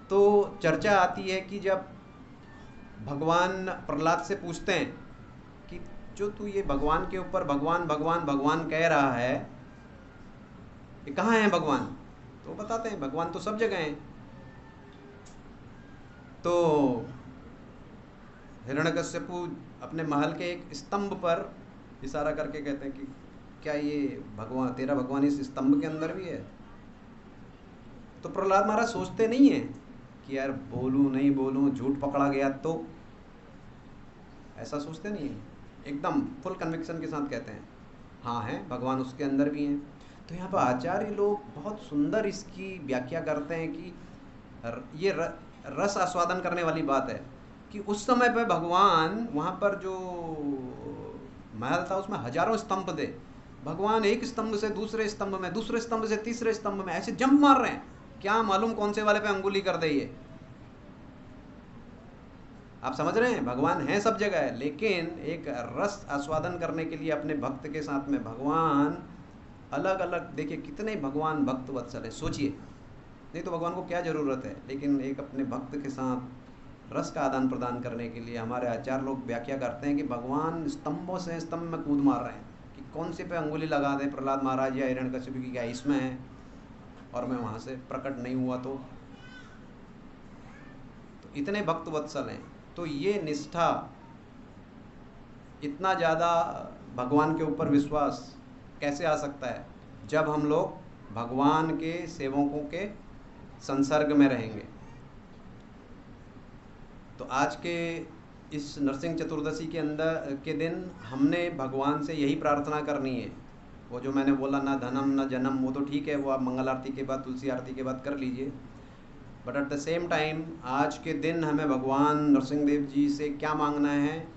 तो चर्चा आती है कि जब भगवान प्रहलाद से पूछते हैं कि जो तू ये भगवान के ऊपर भगवान भगवान भगवान कह रहा है, ये कहाँ है भगवान? तो बताते हैं भगवान तो सब जगह हैं। तो हिरण्यकश्यपु अपने महल के एक स्तंभ पर इशारा करके कहते हैं कि क्या ये भगवान, तेरा भगवान इस स्तंभ के अंदर भी है? तो प्रहलाद महाराज सोचते नहीं है कि यार बोलूं नहीं बोलूं, झूठ पकड़ा गया तो, ऐसा सोचते नहीं है, एकदम फुल कन्विक्शन के साथ कहते हैं हाँ है, भगवान उसके अंदर भी हैं। तो यहाँ पर आचार्य लोग बहुत सुंदर इसकी व्याख्या करते हैं कि ये रस आस्वादन करने वाली बात है कि उस समय पर भगवान, वहाँ पर जो महल था उसमें हजारों स्तंभ थे, भगवान एक स्तंभ से दूसरे स्तंभ में, दूसरे स्तंभ से तीसरे स्तंभ में ऐसे जंप मार रहे हैं, क्या मालूम कौन से वाले पे अंगुली कर दे ये। आप समझ रहे हैं, भगवान है सब जगह है, लेकिन एक रस आस्वादन करने के लिए अपने भक्त के साथ में भगवान अलग अलग, देखिए कितने भगवान भक्त वत्सल है, सोचिए, नहीं तो भगवान को क्या ज़रूरत है, लेकिन एक अपने भक्त के साथ रस का आदान प्रदान करने के लिए हमारे आचार्य लोग व्याख्या करते हैं कि भगवान स्तंभों से स्तंभ में कूद मार रहे हैं कि कौन से पे अंगुली लगा दे प्रहलाद महाराज या हिरण्यकश्यप की, क्या इसमें है और मैं वहाँ से प्रकट नहीं हुआ। तो इतने भक्त वत्सल हैं। तो ये निष्ठा, इतना ज़्यादा भगवान के ऊपर विश्वास कैसे आ सकता है जब हम लोग भगवान के सेवकों के संसर्ग में रहेंगे। तो आज के इस नरसिंह चतुर्दशी के अंदर के दिन हमने भगवान से यही प्रार्थना करनी है। वो जो मैंने बोला, ना धनम ना जन्म, वो तो ठीक है, वो आप मंगल आरती के बाद, तुलसी आरती के बाद कर लीजिए, but at the same time आज के दिन हमें भगवान नरसिंह देव जी से क्या मांगना है,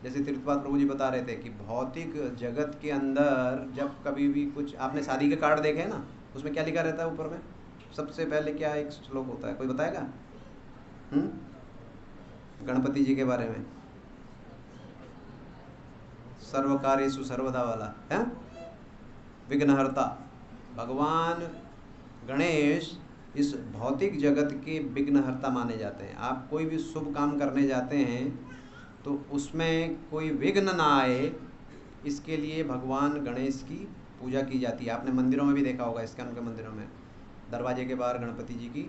जैसे तीर्थपाद प्रभु जी बता रहे थे कि भौतिक जगत के अंदर जब कभी भी कुछ, आपने शादी के कार्ड देखे हैं ना, उसमें क्या लिखा रहता है ऊपर में? सबसे पहले क्या एक श्लोक होता है, कोई बताएगा? गणपति जी के बारे में, सर्व कार्येषु सर्वदा वाला है, विघ्नहर्ता। भगवान गणेश इस भौतिक जगत के विघ्नहर्ता माने जाते हैं। आप कोई भी शुभ काम करने जाते हैं तो उसमें कोई विघ्न ना आए, इसके लिए भगवान गणेश की पूजा की जाती है। आपने मंदिरों में भी देखा होगा, इस्कॉन के मंदिरों में दरवाजे के बाहर गणपति जी की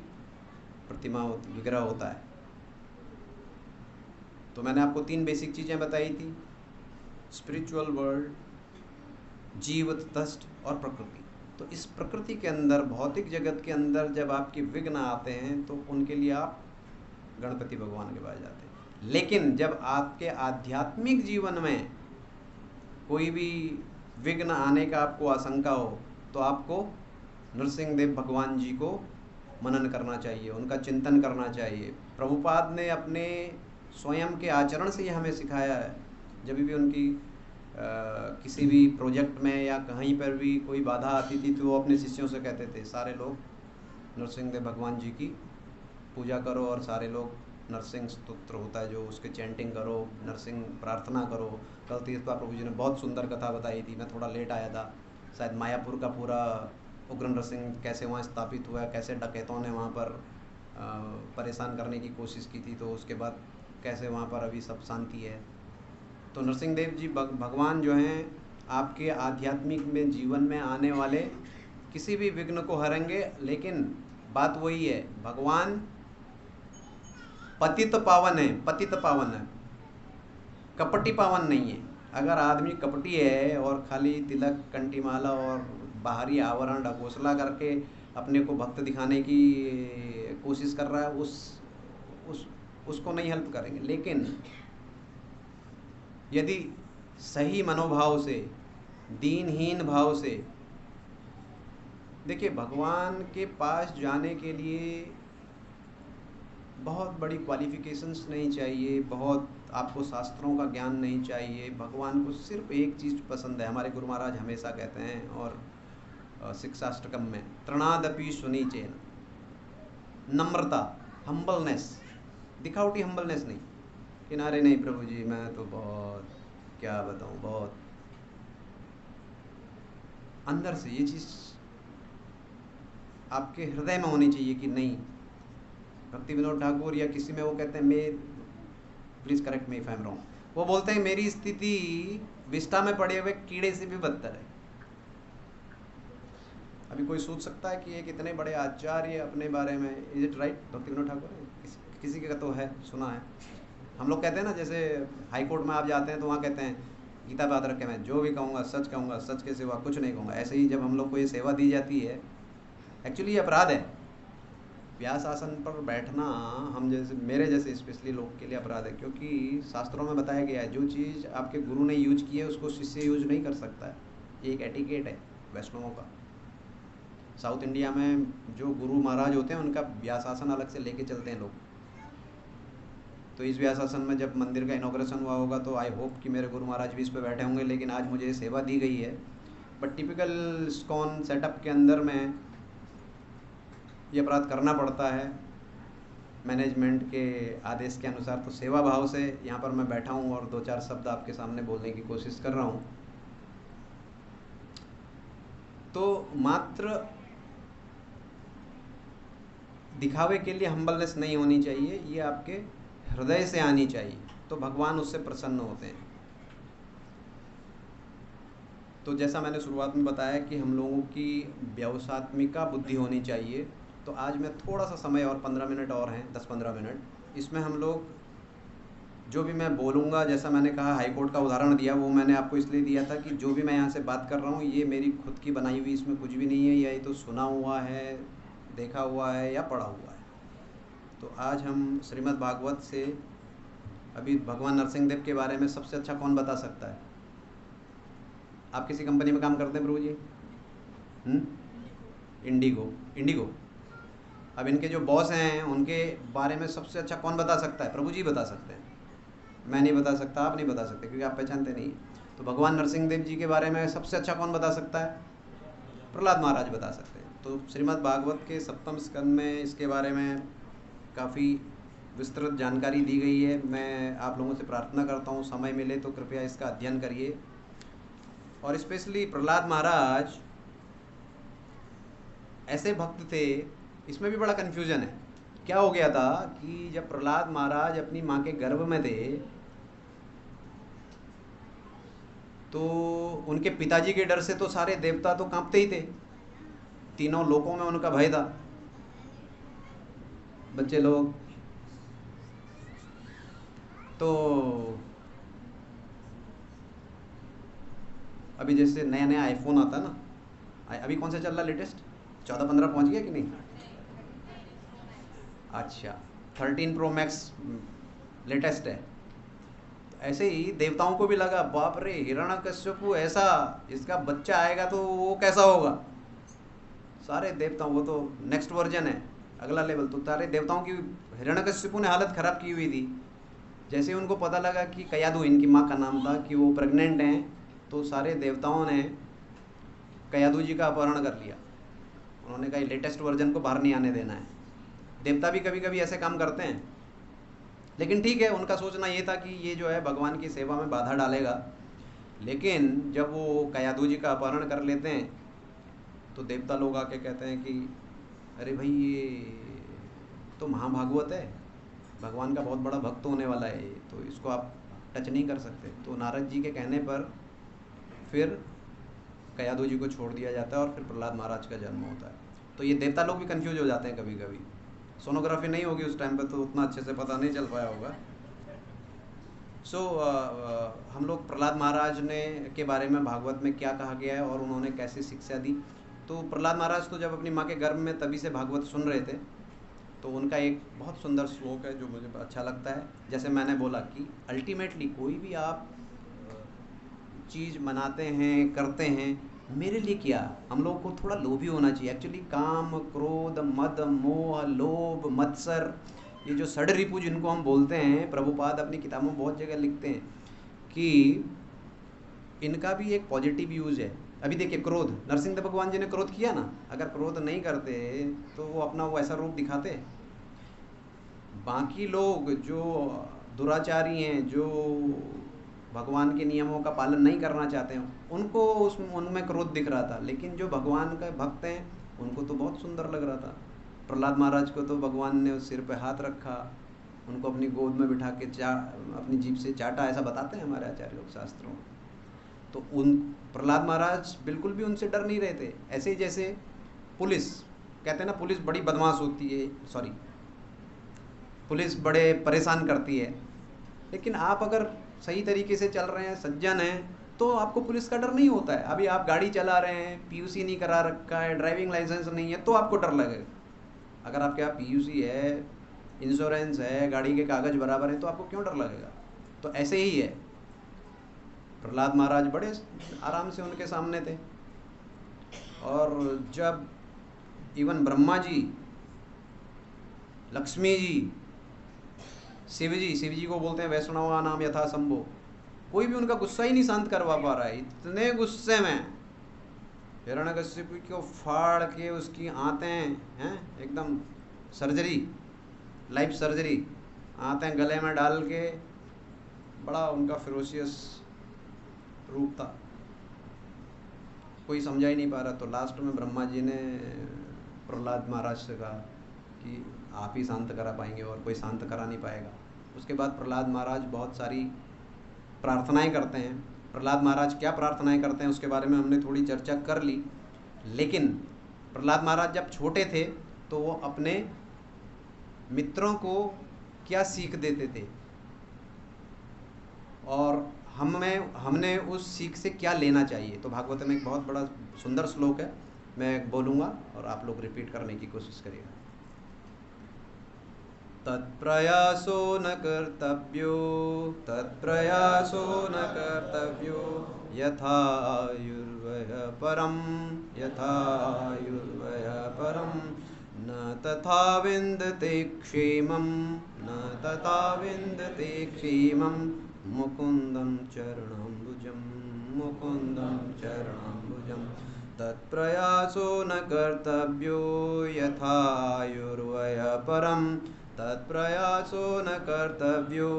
प्रतिमा विग्रह होता है। तो मैंने आपको 3 बेसिक चीज़ें बताई थी, स्पिरिचुअल वर्ल्ड, जीव तटस्थ और प्रकृति। तो इस प्रकृति के अंदर, भौतिक जगत के अंदर जब आपके विघ्न आते हैं तो उनके लिए आप गणपति भगवान के पास जाते हैं। लेकिन जब आपके आध्यात्मिक जीवन में कोई भी विघ्न आने का आपको आशंका हो तो आपको नरसिंह देव भगवान जी को मनन करना चाहिए, उनका चिंतन करना चाहिए। प्रभुपाद ने अपने स्वयं के आचरण से ही हमें सिखाया है। जब भी उनकी किसी भी प्रोजेक्ट में या कहीं पर भी कोई बाधा आती थी तो वो अपने शिष्यों से कहते थे, सारे लोग नरसिंह देव भगवान जी की पूजा करो और सारे लोग नरसिंह स्तोत्र होता है जो, उसके चैंटिंग करो, नरसिंह प्रार्थना करो। कल तीर्थपाद प्रभु जी ने बहुत सुंदर कथा बताई थी, मैं थोड़ा लेट आया था। शायद मायापुर का पूरा उग्र नरसिंह कैसे वहाँ स्थापित हुआ, कैसे डकैतों ने वहाँ पर परेशान करने की कोशिश की थी, तो उसके बाद कैसे वहाँ पर अभी सब शांति है। तो नरसिंह देव जी भगवान जो हैं आपके आध्यात्मिक में जीवन में आने वाले किसी भी विघ्न को हरेंगे। लेकिन बात वही है, भगवान पतित पावन है, पतित पावन है, कपटी पावन नहीं है। अगर आदमी कपटी है और खाली तिलक, कंठीमाला और बाहरी आवरण ढकोसला करके अपने को भक्त दिखाने की कोशिश कर रहा है, उसको नहीं हेल्प करेंगे। लेकिन यदि सही मनोभाव से, दीनहीन भाव से, देखिए भगवान के पास जाने के लिए बहुत बड़ी क्वालिफिकेशंस नहीं चाहिए, बहुत आपको शास्त्रों का ज्ञान नहीं चाहिए। भगवान को सिर्फ एक चीज़ पसंद है, हमारे गुरु महाराज हमेशा कहते हैं, और शिक्षाष्टकम में, तृणादपि सुनीचेन, नम्रता, हम्बलनेस, दिखावटी हम्बलनेस नहीं, किनारे नहीं प्रभु जी मैं तो बहुत क्या बताऊं, बहुत अंदर से ये चीज़ आपके हृदय में होनी चाहिए कि नहीं। भक्ति विनोद ठाकुर या किसी में वो कहते हैं, मैं, please correct me if I am wrong, वो बोलते हैं मेरी स्थिति विष्ठा में पड़े हुए कीड़े से भी बदतर है। अभी कोई सोच सकता है कि एक इतने बड़े आचार्य अपने बारे में, इज इट राइट भक्ति विनोद ठाकुर? किसी का तो है, सुना है। हम लोग कहते हैं ना, जैसे हाई कोर्ट में आप जाते हैं तो वहाँ कहते हैं गीता बात रखे, मैं जो भी कहूँगा सच कहूँगा, सच के सिवा कुछ नहीं कहूँगा। ऐसे ही जब हम लोग को ये सेवा दी जाती है, एक्चुअली ये अपराध है। व्यास आसन पर बैठना हम जैसे, मेरे जैसे स्पेशली लोग के लिए अपराध है, क्योंकि शास्त्रों में बताया गया है जो चीज़ आपके गुरु ने यूज की है उसको शिष्य यूज नहीं कर सकता है। ये एक एटिकेट है वैष्णवों का। साउथ इंडिया में जो गुरु महाराज होते हैं उनका व्यास आसन अलग से लेके चलते हैं लोग। तो इस व्यास आसन में जब मंदिर का इनॉग्रेशन हुआ होगा तो आई होप कि मेरे गुरु महाराज भी इस पर बैठे होंगे, लेकिन आज मुझे सेवा दी गई है। बट टिपिकल इस्कॉन सेटअप के अंदर में ये अपराध करना पड़ता है मैनेजमेंट के आदेश के अनुसार। तो सेवा भाव से यहाँ पर मैं बैठा हूँ और 2-4 शब्द आपके सामने बोलने की कोशिश कर रहा हूँ। तो मात्र दिखावे के लिए हम्बलनेस नहीं होनी चाहिए, ये आपके हृदय से आनी चाहिए, तो भगवान उससे प्रसन्न होते हैं। तो जैसा मैंने शुरुआत में बताया कि हम लोगों की व्यवसात्मिका बुद्धि होनी चाहिए। तो आज मैं थोड़ा सा समय और 15 मिनट और हैं, 10-15 मिनट, इसमें हम लोग जो भी मैं बोलूँगा, जैसा मैंने कहा हाई कोर्ट का उदाहरण दिया, वो मैंने आपको इसलिए दिया था कि जो भी मैं यहाँ से बात कर रहा हूँ ये मेरी खुद की बनाई हुई, इसमें कुछ भी नहीं है, या ये तो सुना हुआ है, देखा हुआ है या पढ़ा हुआ है। तो आज हम श्रीमद् भागवत से, अभी भगवान नरसिंह देव के बारे में सबसे अच्छा कौन बता सकता है? आप किसी कंपनी में काम करते हैं प्रभु जी? इंडिगो। अब इनके जो बॉस हैं उनके बारे में सबसे अच्छा कौन बता सकता है? प्रभु जी बता सकते हैं। मैं नहीं बता सकता, आप नहीं बता सकते क्योंकि आप पहचानते नहीं। तो भगवान नरसिंह देव जी के बारे में सबसे अच्छा कौन बता सकता है? प्रहलाद महाराज बता सकते हैं। तो श्रीमद् भागवत के 7वें स्कंद में इसके बारे में काफ़ी विस्तृत जानकारी दी गई है। मैं आप लोगों से प्रार्थना करता हूँ समय मिले तो कृपया इसका अध्ययन करिए। और स्पेशली प्रहलाद महाराज ऐसे भक्त थे, इसमें भी बड़ा कन्फ्यूजन है। क्या हो गया था कि जब प्रहलाद महाराज अपनी माँ के गर्भ में थे तो उनके पिताजी के डर से तो सारे देवता तो कांपते ही थे, तीनों लोकों में उनका भय था। बच्चे लोग तो अभी जैसे नया नया आईफोन आता ना, अभी कौन सा चल रहा लेटेस्ट? 14-15 पहुंच गया कि नहीं? अच्छा, 13 प्रो मैक्स लेटेस्ट है। ऐसे ही देवताओं को भी लगा बाप रे हिरण्यकश्यपु ऐसा, इसका बच्चा आएगा तो वो कैसा होगा। सारे देवताओं, वो तो नेक्स्ट वर्जन है, अगला लेवल। तो सारे देवताओं की हिरण्यकश्यपु ने हालत ख़राब की हुई थी। जैसे उनको पता लगा कि कयादु, इनकी माँ का नाम था, कि वो प्रेग्नेंट हैं, तो सारे देवताओं ने कयादु जी का अपहरण कर लिया। उन्होंने कहा लेटेस्ट वर्जन को बाहर नहीं आने देना है। देवता भी कभी कभी ऐसे काम करते हैं, लेकिन ठीक है, उनका सोचना ये था कि ये जो है भगवान की सेवा में बाधा डालेगा। लेकिन जब वो कयादु जी का अपहरण कर लेते हैं तो देवता लोग आके कहते हैं कि अरे भाई ये तो महाभागवत है, भगवान का बहुत बड़ा भक्त होने वाला है, तो इसको आप टच नहीं कर सकते। तो नारद जी के कहने पर फिर कयादु जी को छोड़ दिया जाता है और फिर प्रहलाद महाराज का जन्म होता है। तो ये देवता लोग भी कंफ्यूज हो जाते हैं कभी कभी। सोनोग्राफी नहीं होगी उस टाइम पे तो उतना अच्छे से पता नहीं चल पाया होगा। हम लोग प्रहलाद महाराज ने के बारे में भागवत में क्या कहा गया है और उन्होंने कैसे शिक्षा दी। तो प्रहलाद महाराज तो जब अपनी माँ के गर्भ में तभी से भागवत सुन रहे थे, तो उनका एक बहुत सुंदर श्लोक है जो मुझे अच्छा लगता है। जैसे मैंने बोला कि अल्टीमेटली कोई भी आप चीज़ मनाते हैं, करते हैं, मेरे लिए क्या, हम लोग को थोड़ा लोभी होना चाहिए। एक्चुअली काम, क्रोध, मद, मोह, लोभ, मत्सर, ये जो षड रिपु जिनको हम बोलते हैं, प्रभुपाद अपनी किताबों में बहुत जगह लिखते हैं कि इनका भी एक पॉजिटिव यूज़ है। अभी देखिए क्रोध, नरसिंह देव भगवान जी ने क्रोध किया ना, अगर क्रोध नहीं करते तो वो अपना वो ऐसा रूप दिखाते। बाकी लोग जो दुराचारी हैं, जो भगवान के नियमों का पालन नहीं करना चाहते हैं, उनको उनमें क्रोध दिख रहा था। लेकिन जो भगवान का भक्त हैं उनको तो बहुत सुंदर लग रहा था। प्रहलाद महाराज को तो भगवान ने सिर पे हाथ रखा, उनको अपनी गोद में बिठा के अपनी जीभ से चाटा, ऐसा बताते हैं हमारे आचार्य लोग शास्त्रों में। तो उन प्रहलाद महाराज बिल्कुल भी उनसे डर नहीं रहे थे। ऐसे ही जैसे पुलिस, कहते हैं ना पुलिस बड़ी बदमाश होती है, सॉरी पुलिस बड़े परेशान करती है, लेकिन आप अगर सही तरीके से चल रहे हैं, सज्जन हैं, तो आपको पुलिस का डर नहीं होता है। अभी आप गाड़ी चला रहे हैं, पीयूसी नहीं करा रखा है, ड्राइविंग लाइसेंस नहीं है, तो आपको डर लगेगा। अगर आपके यहाँ पीयूसी है, इंश्योरेंस है, गाड़ी के कागज़ बराबर है, तो आपको क्यों डर लगेगा। तो ऐसे ही है, प्रहलाद महाराज बड़े आराम से उनके सामने थे। और जब इवन ब्रह्मा जी, लक्ष्मी जी, शिव जी को बोलते हैं वैष्णवा नाम यथा संभो, कोई भी उनका गुस्सा ही नहीं शांत करवा पा रहा है। इतने गुस्से में हिरण्यकश्यप को फाड़ के उसकी आंतें हैं एकदम सर्जरी, लाइफ सर्जरी, आंतें गले में डाल के, बड़ा उनका फिरोशियस रूप था, कोई समझा ही नहीं पा रहा। तो लास्ट में ब्रह्मा जी ने प्रहलाद महाराज से कहा कि आप ही शांत करा पाएंगे और कोई शांत करा नहीं पाएगा। उसके बाद प्रहलाद महाराज बहुत सारी प्रार्थनाएं करते हैं। प्रहलाद महाराज क्या प्रार्थनाएं करते हैं उसके बारे में हमने थोड़ी चर्चा कर ली। लेकिन प्रहलाद महाराज जब छोटे थे तो वो अपने मित्रों को क्या सीख देते थे और हमने उस सीख से क्या लेना चाहिए। तो भागवत में एक बहुत बड़ा सुंदर श्लोक है, मैं बोलूँगा और आप लोग रिपीट करने की कोशिश करिएगा। तत्प्रयासो न कर्तव्यो, तत्प्रयासो न कर्तव्यो, यथायुर्वय परम, यथायुर्वय परम, न तथा विन्दते क्षेमं न तथा विन्दते क्षेमं मुकुन्दं चरणाम्बुजं मुकुन्दं चरणाम्बुजं तत्प्रयासो न कर्तव्यो यथायुर्वयपरं तत्प्रयासो न कर्तव्यो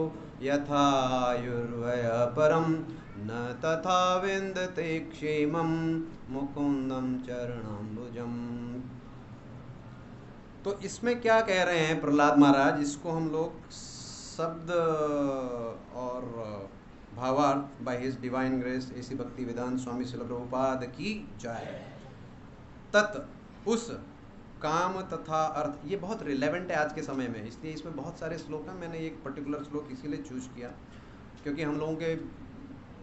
यथायुर्वयपरं न तथा विन्दते क्षेमं मुकुन्दं चरणाम्बुजं। तो इसमें क्या कह रहे हैं प्रहलाद महाराज, इसको हम लोग शब्द और भावार्थ बाय हिज डिवाइन ग्रेस ऐसी भक्ति वेदांत स्वामी श्रील प्रभुपाद की जय। तत् उस काम तथा अर्थ, ये बहुत रिलेवेंट है आज के समय में, इसलिए इसमें बहुत सारे श्लोक हैं। मैंने एक पर्टिकुलर श्लोक इसीलिए चूज किया क्योंकि हम लोगों के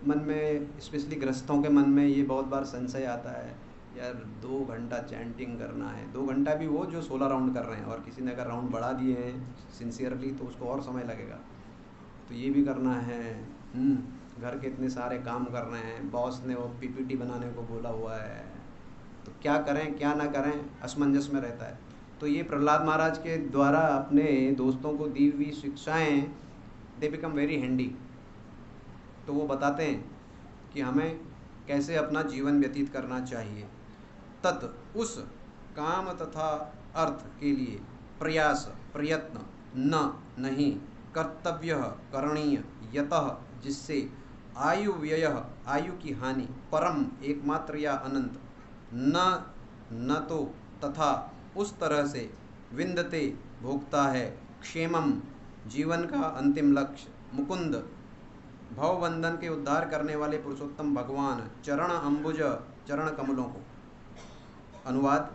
मन में, स्पेशली गृहस्थों के मन में ये बहुत बार संशय आता है, यार 2 घंटा चैंटिंग करना है, 2 घंटा भी वो जो 16 राउंड कर रहे हैं, और किसी ने अगर राउंड बढ़ा दिए हैं सिंसियरली तो उसको और समय लगेगा, तो ये भी करना है। घर के इतने सारे काम कर रहे हैं, बॉस ने वो पीपीटी बनाने को बोला हुआ है, तो क्या करें क्या ना करें, असमंजस में रहता है। तो ये प्रहलाद महाराज के द्वारा अपने दोस्तों को दी हुई शिक्षाएँ, दे बिकम वेरी हैंडी। तो वो बताते हैं कि हमें कैसे अपना जीवन व्यतीत करना चाहिए। तत् उस काम तथा अर्थ के लिए प्रयास प्रयत्न न नहीं कर्तव्य करणीय यतः जिससे आयु व्यय आयु की हानि परम एकमात्र या अनंत न तो तथा उस तरह से विन्दते भोगता है क्षेमम जीवन का अंतिम लक्ष्य मुकुंद भवबंधन के उद्धार करने वाले पुरुषोत्तम भगवान चरण अंबुज चरण कमलों को। अनुवाद,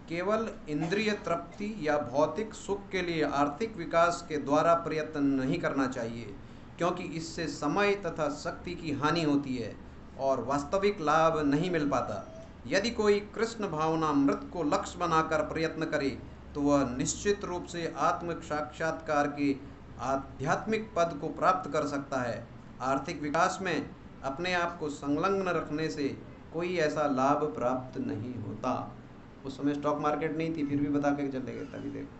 केवल इंद्रिय तृप्ति या भौतिक सुख के लिए आर्थिक विकास के द्वारा प्रयत्न नहीं करना चाहिए, क्योंकि इससे समय तथा शक्ति की हानि होती है और वास्तविक लाभ नहीं मिल पाता। यदि कोई कृष्ण भावनामृत को लक्ष्य बनाकर प्रयत्न करे तो वह निश्चित रूप से आत्म साक्षात्कार के आध्यात्मिक पद को प्राप्त कर सकता है। आर्थिक विकास में अपने आप को संलग्न रखने से कोई ऐसा लाभ प्राप्त नहीं होता। उस समय स्टॉक मार्केट नहीं थी, फिर भी बता के चले गए। तभी देखो,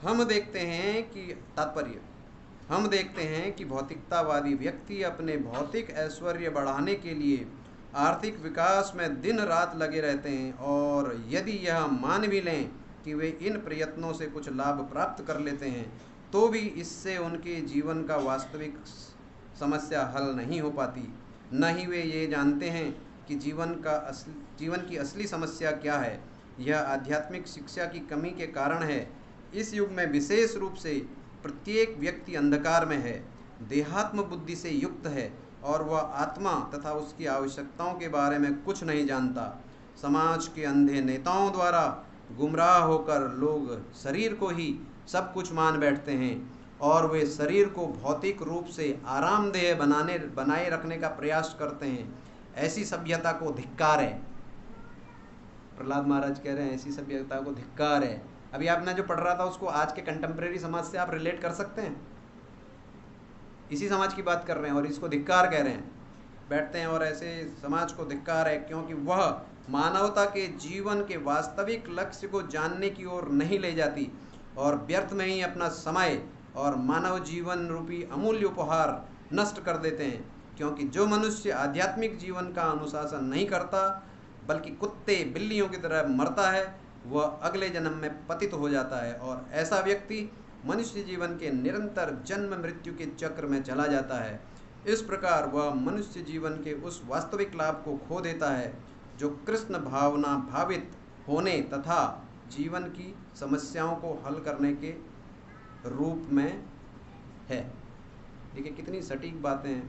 हम देखते हैं कि तात्पर्य, हम देखते हैं कि भौतिकतावादी व्यक्ति अपने भौतिक ऐश्वर्य बढ़ाने के लिए आर्थिक विकास में दिन रात लगे रहते हैं, और यदि यह मान भी लें कि वे इन प्रयत्नों से कुछ लाभ प्राप्त कर लेते हैं, तो भी इससे उनके जीवन का वास्तविक समस्या हल नहीं हो पाती। न ही वे ये जानते हैं कि जीवन की असली समस्या क्या है। यह आध्यात्मिक शिक्षा की कमी के कारण है। इस युग में विशेष रूप से प्रत्येक व्यक्ति अंधकार में है, देहात्म बुद्धि से युक्त है और वह आत्मा तथा उसकी आवश्यकताओं के बारे में कुछ नहीं जानता। समाज के अंधे नेताओं द्वारा गुमराह होकर लोग शरीर को ही सब कुछ मान बैठते हैं और वे शरीर को भौतिक रूप से आरामदेह बनाए रखने का प्रयास करते हैं। ऐसी सभ्यता को धिक्कार है। प्रहलाद महाराज कह रहे हैं ऐसी सभ्यता को धिक्कार है। अभी आपने जो पढ़ रहा था उसको आज के कंटेम्प्रेरी समाज से आप रिलेट कर सकते हैं? इसी समाज की बात कर रहे हैं और इसको धिक्कार कह रहे हैं। बैठते हैं और ऐसे समाज को धिक्कार है क्योंकि वह मानवता के जीवन के वास्तविक लक्ष्य को जानने की ओर नहीं ले जाती और व्यर्थ में ही अपना समय और मानव जीवन रूपी अमूल्य उपहार नष्ट कर देते हैं। क्योंकि जो मनुष्य आध्यात्मिक जीवन का अनुशासन नहीं करता बल्कि कुत्ते बिल्लियों की तरह मरता है, वह अगले जन्म में पतित हो जाता है और ऐसा व्यक्ति मनुष्य जीवन के निरंतर जन्म मृत्यु के चक्र में चला जाता है। इस प्रकार वह मनुष्य जीवन के उस वास्तविक लाभ को खो देता है जो कृष्ण भावना भावित होने तथा जीवन की समस्याओं को हल करने के रूप में है। देखिए कितनी सटीक बातें हैं।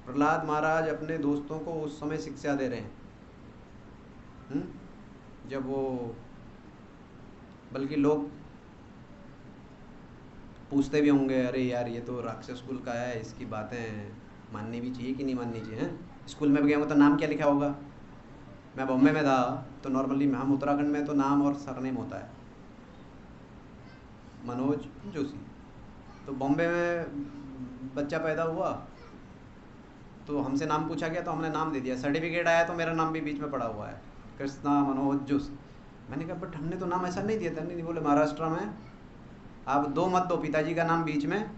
प्रहलाद महाराज अपने दोस्तों को उस समय शिक्षा दे रहे हैं जब वो, बल्कि लोग पूछते भी होंगे, अरे यार ये तो राक्षस कुल का है, इसकी बातें माननी भी चाहिए कि नहीं माननी चाहिए हैं? स्कूल में भी गए होंगे तो नाम क्या लिखा होगा? मैं बॉम्बे में था तो नॉर्मली हम उत्तराखंड में तो नाम और सरनेम होता है मनोज जोशी। तो बॉम्बे में बच्चा पैदा हुआ तो हमसे नाम पूछा गया तो हमने नाम दे दिया। सर्टिफिकेट आया तो मेरा नाम भी बीच में पड़ा हुआ है, कृष्णा मनोज जोशी। मैंने कहा बट हमने तो नाम ऐसा नहीं दिया था। नहीं बोले महाराष्ट्र में आप 2 मत दो, पिताजी का नाम बीच में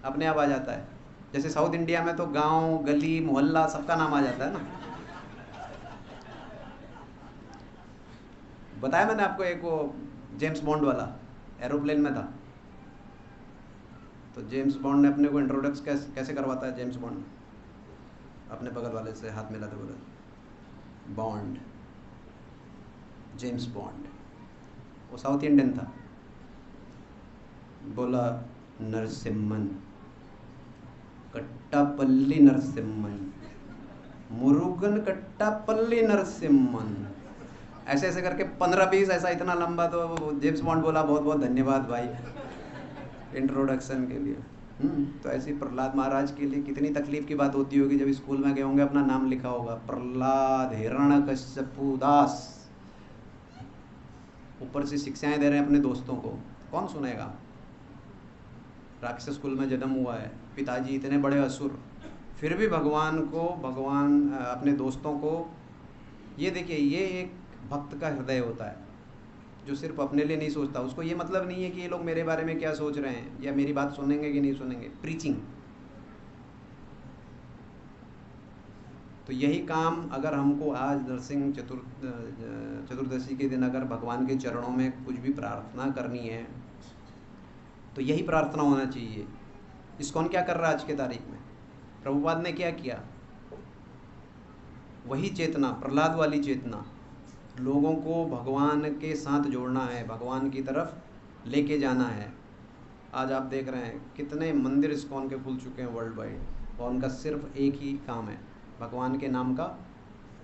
अपने आप आ जाता है। जैसे साउथ इंडिया में तो गांव, गली, मोहल्ला सबका नाम आ जाता है ना। बताया मैंने आपको, एक वो जेम्स बॉन्ड वाला एरोप्लेन में था, तो जेम्स बॉन्ड ने अपने को इंट्रोडक्स कैसे करवाता है। जेम्स बॉन्ड अपने बगल वाले से हाथ मिलाते बोले बॉन्ड, जेम्स बॉन्ड। वो साउथ इंडियन था। बोला नरसिम्हन, कट्टापल्ली नरसिम्हन, मुरुगन कट्टापल्ली नरसिम्हन, ऐसे ऐसे करके 15-20 ऐसा इतना लंबा। तो जेम्स बॉन्ड बोला बहुत बहुत धन्यवाद भाई इंट्रोडक्शन के लिए। तो ऐसे प्रहलाद महाराज के लिए कितनी तकलीफ की बात होती होगी जब स्कूल में गए होंगे, अपना नाम लिखा होगा प्रहलाद हिरण्यकश्यपु दास, ऊपर से शिक्षाएं दे रहे हैं अपने दोस्तों को, कौन सुनेगा। राक्षस कुल में जन्म हुआ है, पिताजी इतने बड़े असुर, फिर भी भगवान अपने दोस्तों को। ये देखिए, ये एक भक्त का हृदय होता है जो सिर्फ अपने लिए नहीं सोचता। उसको ये मतलब नहीं है कि ये लोग मेरे बारे में क्या सोच रहे हैं या मेरी बात सुनेंगे कि नहीं सुनेंगे। प्रीचिंग। तो यही काम अगर हमको आज नरसिंह चतुर्दशी के दिन अगर भगवान के चरणों में कुछ भी प्रार्थना करनी है तो यही प्रार्थना होना चाहिए। इस्कॉन क्या कर रहा है आज के तारीख में? प्रभुपाद ने क्या किया? वही चेतना, प्रहलाद वाली चेतना, लोगों को भगवान के साथ जोड़ना है, भगवान की तरफ लेके जाना है। आज आप देख रहे हैं कितने मंदिर इस्कॉन के खुल चुके हैं वर्ल्ड वाइड, और उनका सिर्फ एक ही काम है, भगवान के नाम का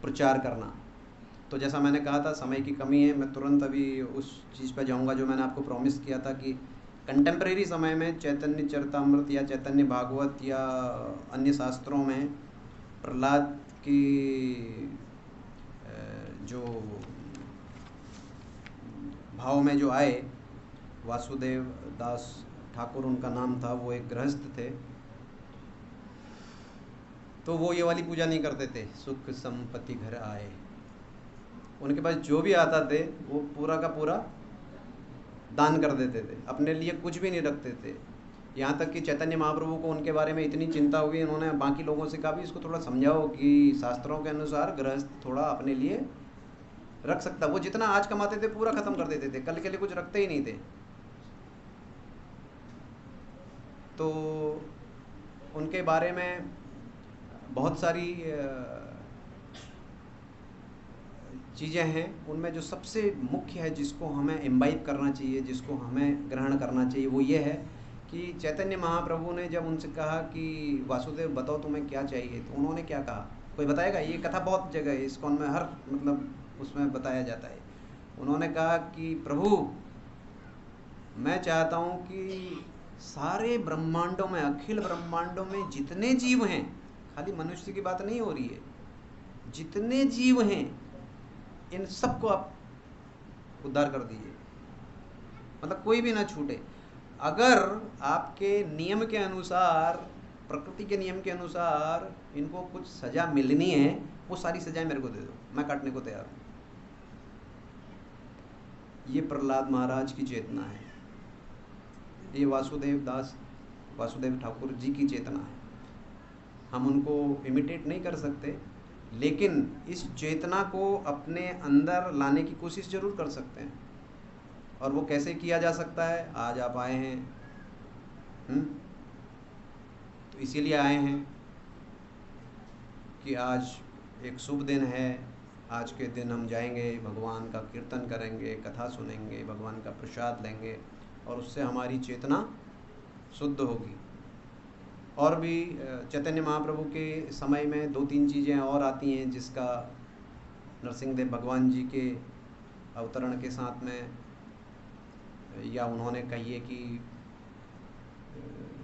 प्रचार करना। तो जैसा मैंने कहा था, समय की कमी है, मैं तुरंत अभी उस चीज़ पर जाऊंगा जो मैंने आपको प्रॉमिस किया था कि कंटेम्प्रेरी समय में चैतन्य चरितामृत या चैतन्य भागवत या अन्य शास्त्रों में प्रहलाद की जो भाव में जो आए, वासुदेव दास ठाकुर उनका नाम था, वो एक गृहस्थ थे। तो वो ये वाली पूजा नहीं करते थे, सुख संपत्ति घर आए। उनके पास जो भी आता थे वो पूरा का पूरा दान कर देते थे, अपने लिए कुछ भी नहीं रखते थे। यहाँ तक कि चैतन्य महाप्रभु को उनके बारे में इतनी चिंता हुई, उन्होंने बाकी लोगों से कहा भी इसको थोड़ा समझाओ कि शास्त्रों के अनुसार गृहस्थ थोड़ा अपने लिए रख सकता। वो जितना आज कमाते थे पूरा खत्म कर देते थे, कल के लिए कुछ रखते ही नहीं थे। तो उनके बारे में बहुत सारी चीज़ें हैं, उनमें जो सबसे मुख्य है जिसको हमें इम्बाइब करना चाहिए, जिसको हमें ग्रहण करना चाहिए, वो ये है कि चैतन्य महाप्रभु ने जब उनसे कहा कि वासुदेव बताओ तुम्हें क्या चाहिए, तो उन्होंने क्या कहा? कोई बताएगा? ये कथा बहुत जगह है इस्कॉन में, हर मतलब उसमें बताया जाता है। उन्होंने कहा कि प्रभु मैं चाहता हूँ कि सारे ब्रह्मांडों में, अखिल ब्रह्मांडों में जितने जीव हैं, खाली मनुष्य की बात नहीं हो रही है, जितने जीव हैं इन सबको आप उद्धार कर दीजिए, मतलब कोई भी ना छूटे। अगर आपके नियम के अनुसार, प्रकृति के नियम के अनुसार इनको कुछ सजा मिलनी है, वो सारी सजाएं मेरे को दे दो, मैं काटने को तैयार हूँ। ये प्रहलाद महाराज की चेतना है, ये वासुदेव ठाकुर जी की चेतना है। हम उनको इमिटेट नहीं कर सकते, लेकिन इस चेतना को अपने अंदर लाने की कोशिश जरूर कर सकते हैं। और वो कैसे किया जा सकता है? आज आप आए हैं, तो इसीलिए आए हैं कि आज एक शुभ दिन है। आज के दिन हम जाएंगे, भगवान का कीर्तन करेंगे, कथा सुनेंगे, भगवान का प्रसाद लेंगे, और उससे हमारी चेतना शुद्ध होगी। और भी चैतन्य महाप्रभु के समय में 2-3 चीज़ें और आती हैं जिसका नरसिंह देव भगवान जी के अवतरण के साथ में, या उन्होंने कहिए कि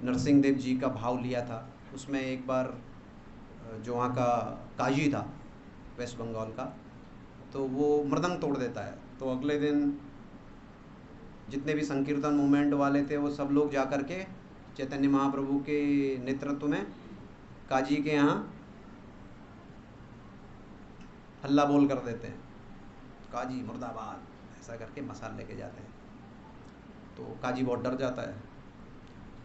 नरसिंह देव जी का भाव लिया था। उसमें एक बार जो वहाँ का काजी था वेस्ट बंगाल का, तो वो मृदंग तोड़ देता है। तो अगले दिन जितने भी संकीर्तन मूवमेंट वाले थे वो सब लोग जा कर के चैतन्य महाप्रभु के नेतृत्व में काजी के यहाँ हल्ला बोल कर देते हैं, काजी मुर्दाबाद, ऐसा करके मसाल लेके जाते हैं। तो काजी बहुत डर जाता है,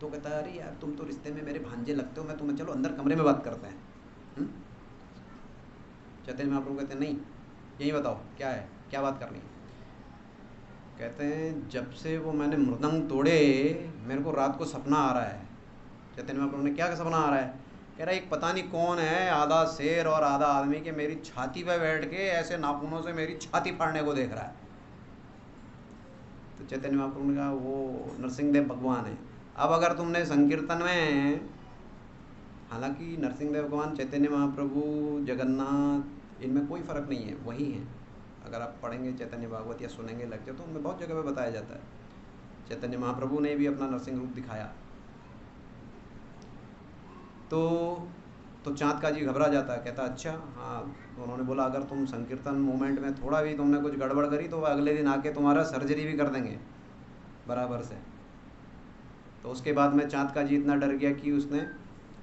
तो कहता है अरे यार तुम तो रिश्ते में मेरे भांजे लगते हो, मैं तुम्हें चलो अंदर कमरे में बात करते हैं। चैतन्य महाप्रभु कहते हैं नहीं, यही बताओ क्या है, क्या बात करनी है। कहते हैं जब से वो मैंने मृदंग तोड़े मेरे को रात को सपना आ रहा है। चैतन्य महाप्रभु ने क्या सपना आ रहा है? कह रहा है एक पता नहीं कौन है, आधा शेर और आधा आदमी के मेरी छाती पे बैठ के ऐसे नाखूनों से मेरी छाती फाड़ने को देख रहा है। तो चैतन्य महाप्रभु ने कहा वो नरसिंहदेव भगवान है। अब अगर तुमने संकीर्तन में, हालांकि नरसिंहदेव भगवान, चैतन्य महाप्रभु, जगन्नाथ, इनमें कोई फ़र्क नहीं है, वही है। अगर आप पढ़ेंगे चैतन्य भागवत या सुनेंगे लेक्चर तो उनमें बहुत जगह पे बताया जाता है। चैतन्य महाप्रभु ने भी अपना नरसिंह रूप दिखाया। तो चाँद का जी घबरा जाता है, कहता अच्छा हाँ। तो उन्होंने बोला अगर तुम संकीर्तन मूवमेंट में थोड़ा भी तुमने कुछ गड़बड़ करी तो वह अगले दिन आके तुम्हारा सर्जरी भी कर देंगे बराबर से। तो उसके बाद में चाँद का जी इतना डर गया कि उसने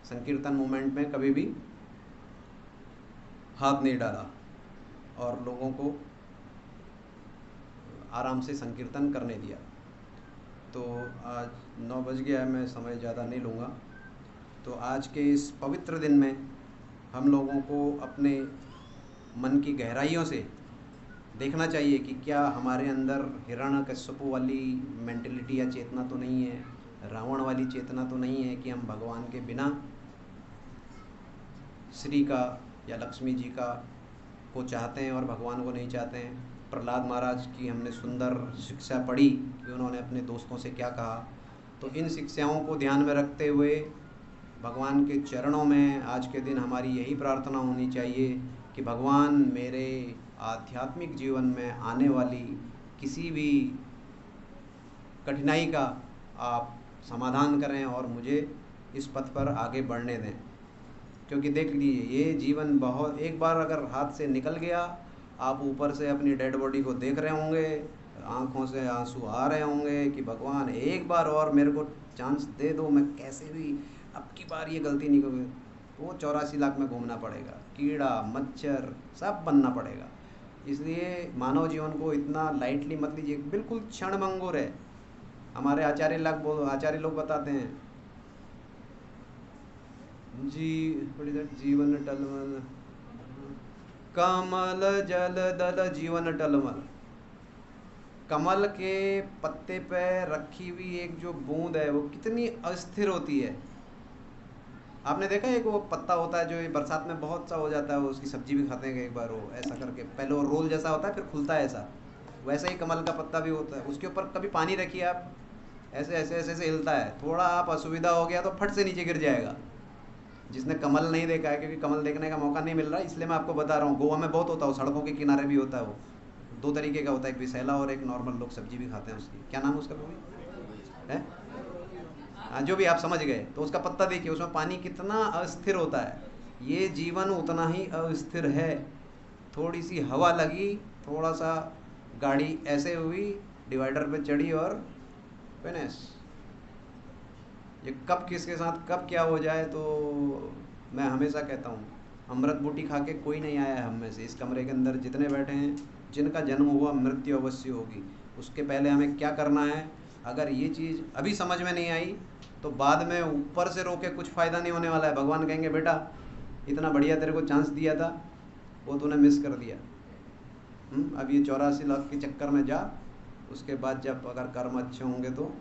संकीर्तन मूवमेंट में कभी भी हाथ नहीं डाला और लोगों को आराम से संकीर्तन करने दिया। तो आज 9 बज गया है, मैं समय ज़्यादा नहीं लूँगा। तो आज के इस पवित्र दिन में हम लोगों को अपने मन की गहराइयों से देखना चाहिए कि क्या हमारे अंदर हिरण्यकश्यप वाली मेंटलिटी या चेतना तो नहीं है, रावण वाली चेतना तो नहीं है कि हम भगवान के बिना श्री का या लक्ष्मी जी का को चाहते हैं और भगवान को नहीं चाहते हैं। प्रहलाद महाराज की हमने सुंदर शिक्षा पढ़ी कि उन्होंने अपने दोस्तों से क्या कहा। तो इन शिक्षाओं को ध्यान में रखते हुए भगवान के चरणों में आज के दिन हमारी यही प्रार्थना होनी चाहिए कि भगवान मेरे आध्यात्मिक जीवन में आने वाली किसी भी कठिनाई का आप समाधान करें और मुझे इस पथ पर आगे बढ़ने दें। क्योंकि देख लीजिए ये जीवन बहुत, एक बार अगर हाथ से निकल गया, आप ऊपर से अपनी डेड बॉडी को देख रहे होंगे, आँखों से आंसू आ रहे होंगे कि भगवान एक बार और मेरे को चांस दे दो, मैं कैसे भी अब की बार ये गलती नहीं करूँगी। तो वो 84 लाख में घूमना पड़ेगा, कीड़ा मच्छर सब बनना पड़ेगा। इसलिए मानव जीवन को इतना लाइटली मत लीजिए, बिल्कुल क्षणभंगुर है। हमारे आचार्य लोग बताते हैं जीवन टलमल, कमल जल दल जीवन टलमल। कमल के पत्ते पे रखी हुई एक जो बूंद है वो कितनी अस्थिर होती है। आपने देखा है एक वो पत्ता होता है जो बरसात में बहुत सा हो जाता है, वो उसकी सब्जी भी खाते हैं एक बार, वो ऐसा करके पहले वो रोल जैसा होता है फिर खुलता है ऐसा, वैसा ही कमल का पत्ता भी होता है। उसके ऊपर कभी पानी रखिए आप, ऐसे ऐसे ऐसे ऐसे हिलता है, थोड़ा आप असुविधा हो गया तो फट से नीचे गिर जाएगा। जिसने कमल नहीं देखा है, क्योंकि कमल देखने का मौका नहीं मिल रहा, इसलिए मैं आपको बता रहा हूँ। गोवा में बहुत होता है, सड़कों के किनारे भी होता है। वो 2 तरीके का होता है, एक विशैला और एक नॉर्मल, लोग सब्जी भी खाते हैं उसकी। क्या नाम है उसका है? हाँ, जो भी आप समझ गए। तो उसका पत्ता देखिए, उसमें पानी कितना अस्थिर होता है। ये जीवन उतना ही अस्थिर है। थोड़ी सी हवा लगी, थोड़ा सा गाड़ी ऐसे हुई, डिवाइडर पे चढ़ी और फिनिश। ये कब किसके साथ कब क्या हो जाए, तो मैं हमेशा कहता हूँ अमृत बूटी खा के कोई नहीं आया है हम में से। इस कमरे के अंदर जितने बैठे हैं, जिनका जन्म हुआ मृत्यु अवश्य होगी। उसके पहले हमें क्या करना है, अगर ये चीज़ अभी समझ में नहीं आई तो बाद में ऊपर से रोके कुछ फ़ायदा नहीं होने वाला है। भगवान कहेंगे बेटा इतना बढ़िया तेरे को चांस दिया था, वो तूने मिस कर दिया। अब ये 84 लाख के चक्कर में जा, उसके बाद जब अगर कर्म अच्छे होंगे तो